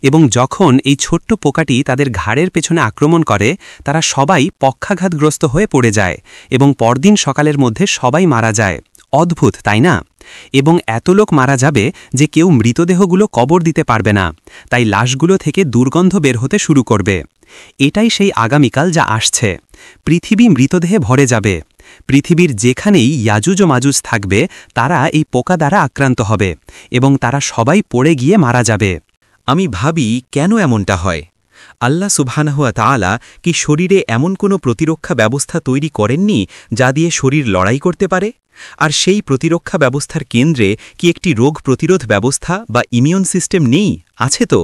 এবং যখন এই ছোট্ট পোকাটি তাদের ঘাড়ের পেছনে আক্রমণ করে, তারা সবাই পক্ষাঘাতগ্রস্ত হয়ে পড়ে যায় এবং পরদিন সকালের মধ্যে সবাই মারা যায়। অদ্ভুত, তাই না? এবং এত লোক মারা যাবে যে কেউ মৃতদেহগুলো কবর দিতে পারবে না, তাই লাশগুলো থেকে দুর্গন্ধ বের হতে শুরু করবে। এটাই সেই আগামীকাল যা আসছে। পৃথিবী মৃতদেহে ভরে যাবে। পৃথিবীর যেখানেই ইয়াজুজ ও মাজুজ থাকবে তারা এই পোকা দ্বারা আক্রান্ত হবে এবং তারা সবাই পড়ে গিয়ে মারা যাবে। আমি ভাবি কেন এমনটা হয়। আল্লাহ সুবহানাহু ওয়া তাআলা কি শরীরে এমন কোনো প্রতিরক্ষা ব্যবস্থা তৈরি করেননি যা দিয়ে শরীর লড়াই করতে পারে? আর সেই প্রতিরক্ষা ব্যবস্থার কেন্দ্রে কি একটি রোগ প্রতিরোধ ব্যবস্থা বা ইমিউন সিস্টেম নেই? আছে তো।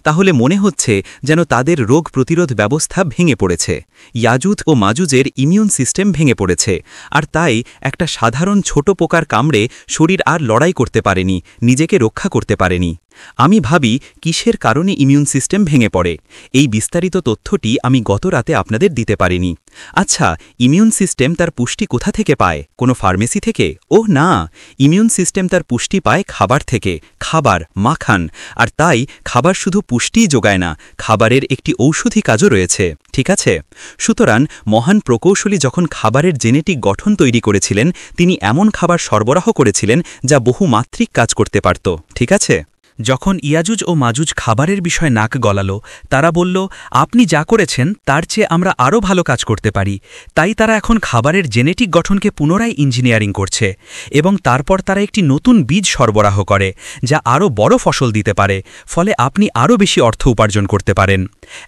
তাহলে মনে হচ্ছে যেন তাদের রোগ প্রতিরোধ ব্যবস্থা ভেঙে পড়েছে। ইয়াজুজ ও মাজুজের ইমিউন সিস্টেম ভেঙে পড়েছে, আর তাই একটা সাধারণ ছোট পোকার কামড়ে শরীর আর লড়াই করতে পারেনি, নিজেকে রক্ষা করতে পারেনি। আমি ভাবি কিসের কারণে ইমিউন সিস্টেম ভেঙে পড়ে। এই বিস্তারিত তথ্যটি আমি গত রাতে আপনাদের দিতে পারিনি। আচ্ছা, ইমিউন সিস্টেম তার পুষ্টি কোথা থেকে পায়? কোনো ফার্মেসি থেকে? ওহ না, ইমিউন সিস্টেম তার পুষ্টি পায় খাবার থেকে। খাবার, মাখান। আর তাই খাবার শুধু পুষ্টিই যোগায় না, খাবারের একটি ঔষধি কাজও রয়েছে, ঠিক আছে? সুতরাং মহান প্রকৌশলী যখন খাবারের জেনেটিক গঠন তৈরি করেছিলেন, তিনি এমন খাবার সরবরাহ করেছিলেন যা বহুমাত্রিক কাজ করতে পারত, ঠিক আছে? যখন ইয়াজুজ ও মাজুজ খাবারের বিষয়ে নাক গলালো, তারা বলল, আপনি যা করেছেন তার চেয়ে আমরা আরও ভালো কাজ করতে পারি। তাই তারা এখন খাবারের জেনেটিক গঠনকে পুনরায় ইঞ্জিনিয়ারিং করছে এবং তারপর তারা একটি নতুন বীজ সরবরাহ করে যা আরও বড় ফসল দিতে পারে, ফলে আপনি আরও বেশি অর্থ উপার্জন করতে পারেন।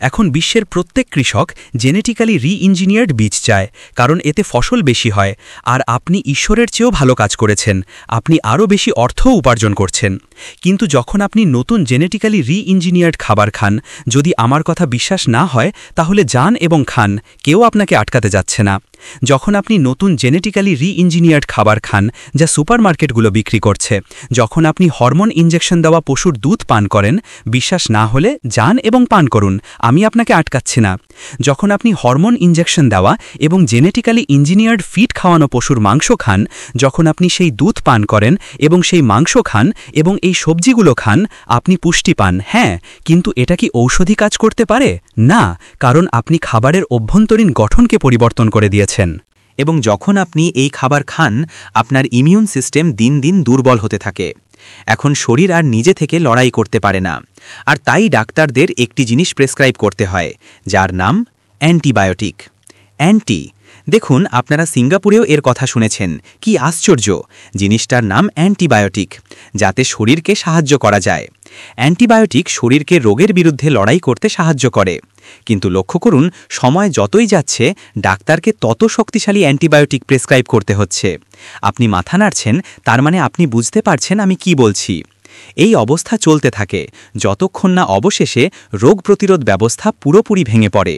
এখন বিশ্বের প্রত্যেক কৃষক জেনেটিক্যালি রি-ইঞ্জিনিয়ার্ড বীজ চায়, কারণ এতে ফসল বেশি হয়। আর আপনি ঈশ্বরের চেয়েও ভালো কাজ করেছেন, আপনি আরও বেশি অর্থও উপার্জন করছেন। কিন্তু যখন আপনি নতুন জেনেটিক্যালি রি-ইঞ্জিনিয়ার্ড খাবার খান, যদি আমার কথা বিশ্বাস না হয় তাহলে যান এবং খান, কেউ আপনাকে আটকাতে যাচ্ছে না। যখন আপনি নতুন জেনেটিক্যালি রি-ইঞ্জিনিয়ার্ড খাবার খান যা সুপারমার্কেটগুলো বিক্রি করছে, যখন আপনি হরমোন ইনজেকশন দেওয়া পশুর দুধ পান করেন, বিশ্বাস না হলে যান এবং পান করুন, আমি আপনাকে আটকাচ্ছি না। যখন আপনি হরমোন ইনজেকশন দেওয়া এবং জেনেটিক্যালি ইঞ্জিনিয়ার্ড ফিড খাওয়ানো পশুর মাংস খান, যখন আপনি সেই দুধ পান করেন এবং সেই মাংস খান এবং এই সবজিগুলো খান, আপনি পুষ্টি পান, হ্যাঁ, কিন্তু এটা কি ঔষধি কাজ করতে পারে? না, কারণ আপনি খাবারের অভ্যন্তরীণ গঠনকে পরিবর্তন করে দিয়েছেন। এবং যখন আপনি এই খাবার খান, আপনার ইমিউন সিস্টেম দিন দিন দুর্বল হতে থাকে। এখন শরীর আর নিজে থেকে লড়াই করতে পারে না, আর তাই ডাক্তারদের একটি জিনিস প্রেসক্রাইব করতে হয়, যার নাম অ্যান্টিবায়োটিক। দেখুন, আপনারা সিঙ্গাপুরেও এর কথা শুনেছেন। কি আশ্চর্য! জিনিসটার নাম অ্যান্টিবায়োটিক, যাতে শরীরকে সাহায্য করা যায়। অ্যান্টিবায়োটিক শরীরকে রোগের বিরুদ্ধে লড়াই করতে সাহায্য করে। কিন্তু লক্ষ্য করুন, সময় যতই যাচ্ছে ডাক্তারকে তত শক্তিশালী অ্যান্টিবায়োটিক প্রেসক্রাইব করতে হচ্ছে। আপনি মাথা নাড়ছেন, তার মানে আপনি বুঝতে পারছেন আমি কি বলছি। এই অবস্থা চলতে থাকে যতক্ষণ না অবশেষে রোগ প্রতিরোধ ব্যবস্থা পুরোপুরি ভেঙে পড়ে।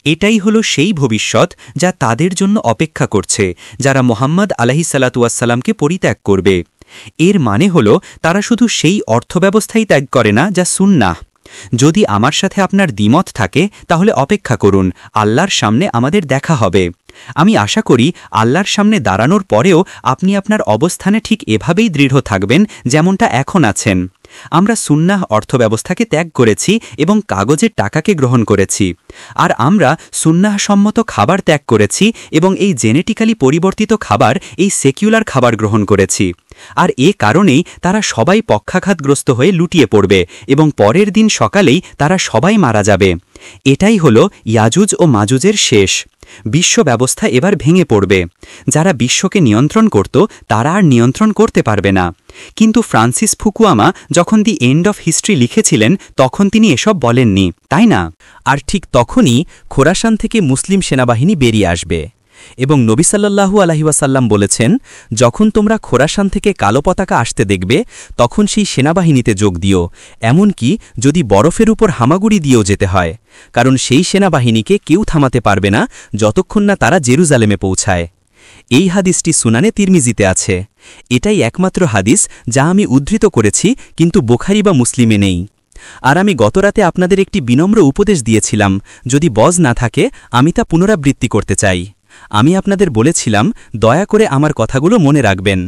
এটাই হলো সেই ভবিষ্যৎ যা তাদের জন্য অপেক্ষা করছে যারা মোহাম্মদ আলাইহিসসালাতুয়াসসালামকে পরিত্যাগ করবে। এর মানে হল তারা শুধু সেই অর্থব্যবস্থাই ত্যাগ করে না যা সুন্নাহ। যদি আমার সাথে আপনার দ্বিমত থাকে তাহলে অপেক্ষা করুন, আল্লাহর সামনে আমাদের দেখা হবে। আমি আশা করি আল্লাহর সামনে দাঁড়ানোর পরেও আপনি আপনার অবস্থানে ঠিক এভাবেই দৃঢ় থাকবেন যেমনটা এখন আছেন। আমরা সুন্নাহ অর্থব্যবস্থাকে ত্যাগ করেছি এবং কাগজের টাকাকে গ্রহণ করেছি, আর আমরা সুন্নাহ সম্মত খাবার ত্যাগ করেছি এবং এই জেনেটিক্যালি পরিবর্তিত খাবার, এই সেকুলার খাবার গ্রহণ করেছি। আর এ কারণেই তারা সবাই পক্ষাঘাতগ্রস্ত হয়ে লুটিয়ে পড়বে এবং পরের দিন সকালেই তারা সবাই মারা যাবে। এটাই হলো ইয়াজুজ ও মাজুজের শেষ। বিশ্ব ব্যবস্থা এবার ভেঙে পড়বে। যারা বিশ্বকে নিয়ন্ত্রণ করত তারা আর নিয়ন্ত্রণ করতে পারবে না। কিন্তু ফ্রান্সিস ফুকুয়ামা যখন দি এন্ড অফ হিস্ট্রি লিখেছিলেন তখন তিনি এসব বলেননি, তাই না? আর ঠিক তখনই খোরাসান থেকে মুসলিম সেনাবাহিনী বেরিয়ে আসবে এবং নবী সাল্লাল্লাহু আলাইহি ওয়াসাল্লাম বলেছেন, যখন তোমরা খোরাসান থেকে কালো পতাকা আসতে দেখবে তখন সেই সেনাবাহিনীতে যোগ দিও, এমনকি যদি বরফের উপর হামাগুড়ি দিয়েও যেতে হয়, কারণ সেই সেনাবাহিনীকে কেউ থামাতে পারবে না যতক্ষণ না তারা জেরুজালেমে পৌঁছায়। এই হাদিসটি সুনানে তিরমিজিতে আছে। এটাই একমাত্র হাদিস যা আমি উদ্ধৃত করেছি, কিন্তু বুখারী বা মুসলিমে নেই। আর আমি গতরাতে আপনাদের একটি বিনম্র উপদেশ দিয়েছিলাম, যদি বজ না থাকে আমি তা পুনরাবৃত্তি করতে চাই। আমি আপনাদের বলেছিলাম, দয়া করে আমার কথাগুলো মনে রাখবেন।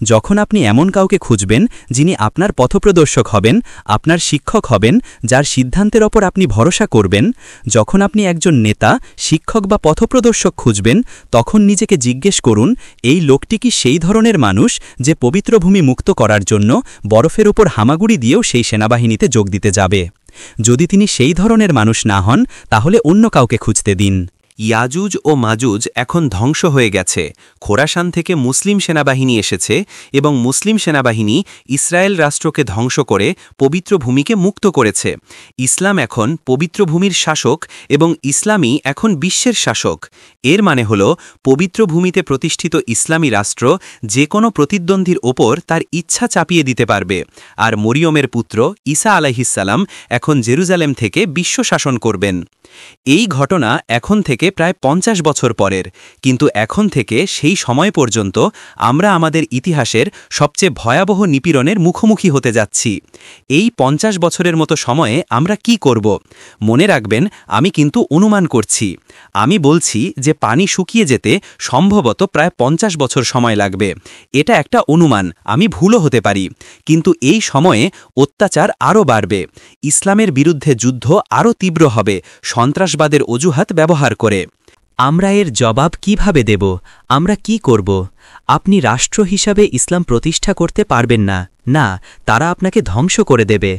যখন আপনি এমন কাউকে খুঁজবেন যিনি আপনার পথপ্রদর্শক হবেন, আপনার শিক্ষক হবেন, যার সিদ্ধান্তের ওপর আপনি ভরসা করবেন, যখন আপনি একজন নেতা, শিক্ষক বা পথপ্রদর্শক খুঁজবেন, তখন নিজেকে জিজ্ঞেস করুন, এই লোকটি কি সেই ধরনের মানুষ যে পবিত্র ভূমি মুক্ত করার জন্য বরফের ওপর হামাগুড়ি দিয়েও সেই সেনাবাহিনীতে যোগ দিতে যাবে? যদি তিনি সেই ধরনের মানুষ না হন তাহলে অন্য কাউকে খুঁজতে দিন। ইয়াজুজ ও মাজুজ এখন ধ্বংস হয়ে গেছে। খোরাসান থেকে মুসলিম সেনাবাহিনী এসেছে এবং মুসলিম সেনাবাহিনী ইসরায়েল রাষ্ট্রকে ধ্বংস করে পবিত্র ভূমিকে মুক্ত করেছে। ইসলাম এখন পবিত্র ভূমির শাসক এবং ইসলামই এখন বিশ্বের শাসক। এর মানে হল পবিত্র ভূমিতে প্রতিষ্ঠিত ইসলামী রাষ্ট্র যে কোনো প্রতিদ্বন্দ্বীর ওপর তার ইচ্ছা চাপিয়ে দিতে পারবে। আর মরিয়মের পুত্র ঈসা আলাইহিসসালাম এখন জেরুজালেম থেকে বিশ্ব শাসন করবেন। এই ঘটনা এখন থেকে প্রায় 50 বছর পরের, কিন্তু এখন থেকে সেই সময় পর্যন্ত আমরা আমাদের ইতিহাসের সবচেয়ে ভয়াবহ নিপীড়নের মুখোমুখি হতে যাচ্ছি। এই 50 বছরের মতো সময়ে আমরা কি করব? মনে রাখবেন, আমি কিন্তু অনুমান করছি। আমি বলছি যে পানি শুকিয়ে যেতে সম্ভবত প্রায় 50 বছর সময় লাগবে। এটা একটা অনুমান, আমি ভুলও হতে পারি। কিন্তু এই সময়ে অত্যাচার আরও বাড়বে, ইসলামের বিরুদ্ধে যুদ্ধ আরও তীব্র হবে সন্ত্রাসবাদের অজুহাত ব্যবহার করে। আমরা এর জবাব কিভাবে দেব? আমরা কি করব? আপনি রাষ্ট্র হিসাবে ইসলাম প্রতিষ্ঠা করতে পারবেন না, না, তারা আপনাকে ধ্বংস করে দেবে।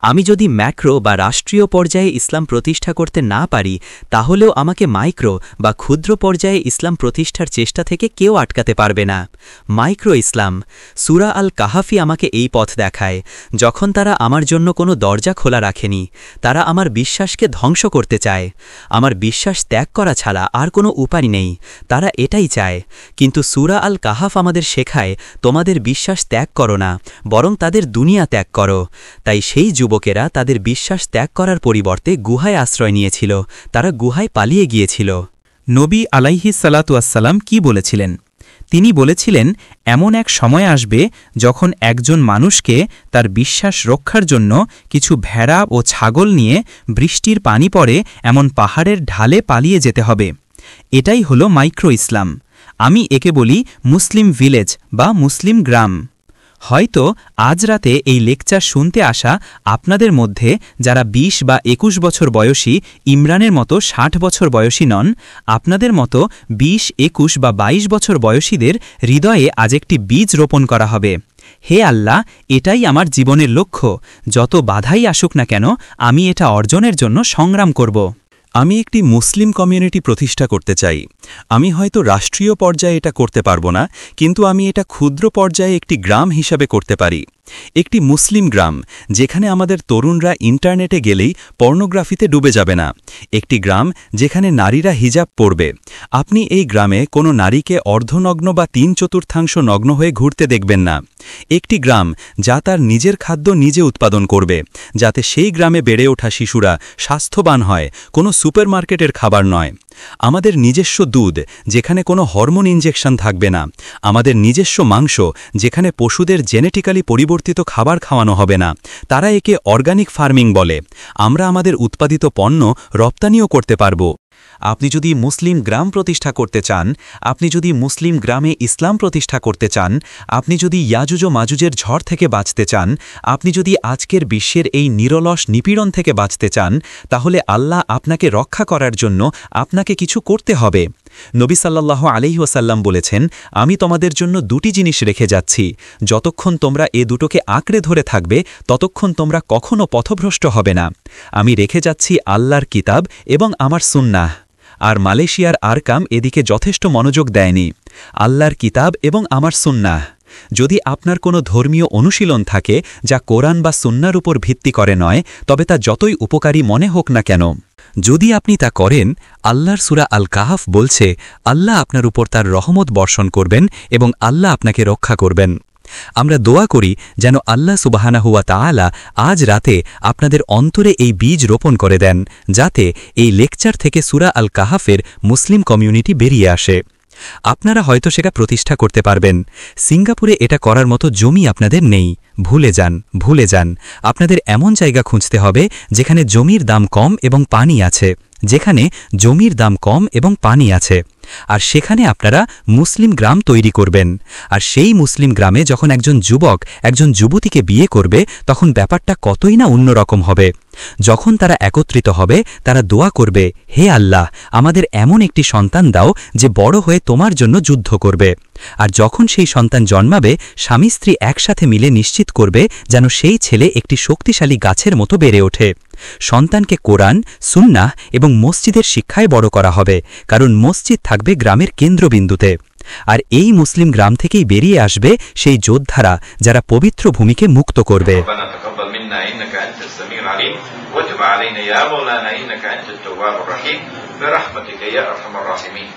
আমি যদি ম্যাক্রো বা রাষ্ট্রীয় পর্যায়ে ইসলাম প্রতিষ্ঠা করতে না পারি, তাহলেও আমাকে মাইক্রো বা ক্ষুদ্র পর্যায়ে ইসলাম প্রতিষ্ঠার চেষ্টা থেকে কেউ আটকাতে পারবে না। মাইক্রো ইসলাম, সূরা আল কাহাফি আমাকে এই পথ দেখায়। যখন তারা আমার জন্য কোনো দরজা খোলা রাখেনি, তারা আমার বিশ্বাসকে ধ্বংস করতে চায়। আমার বিশ্বাস ত্যাগ করা ছাড়া আর কোনো উপায় নেই, তারা এটাই চায়। কিন্তু সূরা আল কাহাফ আমাদের শেখায়, তোমাদের বিশ্বাস ত্যাগ করো না, বরং তাদের দুনিয়া ত্যাগ করো। তাই সেই যুবকেরা তাদের বিশ্বাস ত্যাগ করার পরিবর্তে গুহায় আশ্রয় নিয়েছিল, তারা গুহায় পালিয়ে গিয়েছিল। নবী আলাইহিসসালাতুয়াসসালাম কি বলেছিলেন? তিনি বলেছিলেন, এমন এক সময় আসবে যখন একজন মানুষকে তার বিশ্বাস রক্ষার জন্য কিছু ভেড়া ও ছাগল নিয়ে বৃষ্টির পানি পড়ে এমন পাহাড়ের ঢালে পালিয়ে যেতে হবে। এটাই হলো মাইক্রো ইসলাম। আমি একে বলি মুসলিম ভিলেজ বা মুসলিম গ্রাম। হয়তো আজ রাতে এই লেকচার শুনতে আসা আপনাদের মধ্যে যারা 20 বা 21 বছর বয়সী ইমরানের মতো 60 বছর বয়সী নন, আপনাদের মতো 20, 21 বা 22 বছর বয়সীদের হৃদয়ে আজ একটি বীজ রোপণ করা হবে। হে আল্লাহ, এটাই আমার জীবনের লক্ষ্য। যত বাধাই আসুক না কেন, আমি এটা অর্জনের জন্য সংগ্রাম করব। আমি একটি মুসলিম কমিউনিটি প্রতিষ্ঠা করতে চাই। আমি হয়তো রাষ্ট্রীয় পর্যায়ে এটা করতে পারবো না, কিন্তু আমি এটা ক্ষুদ্র পর্যায়ে একটি গ্রাম হিসাবে করতে পারি। একটি মুসলিম গ্রাম যেখানে আমাদের তরুণরা ইন্টারনেটে গেলেই পর্নোগ্রাফিতে ডুবে যাবে না, একটি গ্রাম যেখানে নারীরা হিজাব পরবে। আপনি এই গ্রামে কোনো নারীকে অর্ধনগ্ন বা 3/4 নগ্ন হয়ে ঘুরতে দেখবেন না। একটি গ্রাম যা তার নিজের খাদ্য নিজে উৎপাদন করবে, যাতে সেই গ্রামে বেড়ে ওঠা শিশুরা স্বাস্থ্যবান হয়, কোনো সুপারমার্কেটের খাবার নয়। আমাদের নিজস্ব দুধ যেখানে কোনো হরমোন ইনজেকশন থাকবে না, আমাদের নিজস্ব মাংস যেখানে পশুদের জেনেটিক্যালি পরিবর্তিত খাবার খাওয়ানো হবে না, তারা একে অর্গানিক ফার্মিং বলে। আমরা আমাদের উৎপাদিত পণ্য রপ্তানিও করতে পারব। আপনি যদি মুসলিম গ্রাম প্রতিষ্ঠা করতে চান, আপনি যদি মুসলিম গ্রামে ইসলাম প্রতিষ্ঠা করতে চান, আপনি যদি ইয়াজুজ ও মাজুজের ঝড় থেকে বাঁচতে চান, আপনি যদি আজকের বিশ্বের এই নিরলস নিপীড়ন থেকে বাঁচতে চান, তাহলে আল্লাহ আপনাকে রক্ষা করার জন্য আপনাকে কিছু করতে হবে। নবী সাল্লাল্লাহু আলাইহি ওয়াসাল্লাম বলেছেন, আমি তোমাদের জন্য দুটি জিনিস রেখে যাচ্ছি, যতক্ষণ তোমরা এ দুটোকে আঁকড়ে ধরে থাকবে ততক্ষণ তোমরা কখনো পথভ্রষ্ট হবে না। আমি রেখে যাচ্ছি আল্লাহর কিতাব এবং আমার সুন্নাহ। আর মালয়েশিয়ার আরকাম এদিকে যথেষ্ট মনোযোগ দেয়নি। আল্লাহর কিতাব এবং আমার সুন্নাহ। যদি আপনার কোনো ধর্মীয় অনুশীলন থাকে যা কোরআন বা সুন্নার উপর ভিত্তি করে নয়, তবে তা যতই উপকারী মনে হোক না কেন, যদি আপনি তা করেন, আল্লাহর সূরা আল কাহাফ বলছে আল্লাহ আপনার উপর তার রহমত বর্ষণ করবেন এবং আল্লাহ আপনাকে রক্ষা করবেন। আমরা দোয়া করি যেন আল্লাহ সুবহানাহু ওয়া তাআলা আজ রাতে আপনাদের অন্তরে এই বীজ রোপণ করে দেন, যাতে এই লেকচার থেকে সূরা আল কাহাফের মুসলিম কমিউনিটি বেরিয়ে আসে। আপনারা হয়তো সেটা প্রতিষ্ঠা করতে পারবেন। সিঙ্গাপুরে এটা করার মতো জমি আপনাদের নেই। ভুলে যান। আপনাদের এমন জায়গা খুঁজতে হবে যেখানে জমির দাম কম এবং পানি আছে, আর সেখানে আপনারা মুসলিম গ্রাম তৈরি করবেন। আর সেই মুসলিম গ্রামে যখন একজন যুবক একজন যুবতীকে বিয়ে করবে, তখন ব্যাপারটা কতই না অন্যরকম হবে। যখন তারা একত্রিত হবে, তারা দোয়া করবে, হে আল্লাহ, আমাদের এমন একটি সন্তান দাও যে বড় হয়ে তোমার জন্য যুদ্ধ করবে। আর যখন সেই সন্তান জন্মাবে, স্বামী স্ত্রী একসাথে মিলে নিশ্চিত করবে যেন সেই ছেলে একটি শক্তিশালী গাছের মতো বেড়ে ওঠে। সন্তানকে কোরআন, সুন্নাহ এবং মসজিদের শিক্ষায় বড় করা হবে, কারণ মসজিদ থাকবে গ্রামের কেন্দ্রবিন্দুতে। আর এই মুসলিম গ্রাম থেকেই বেরিয়ে আসবে সেই যোদ্ধারা, যারা পবিত্র ভূমিকে মুক্ত করবে। وتب علينا يا مولانا إنك أنت التواب الرحيم برحمتك يا أرحم الراحمين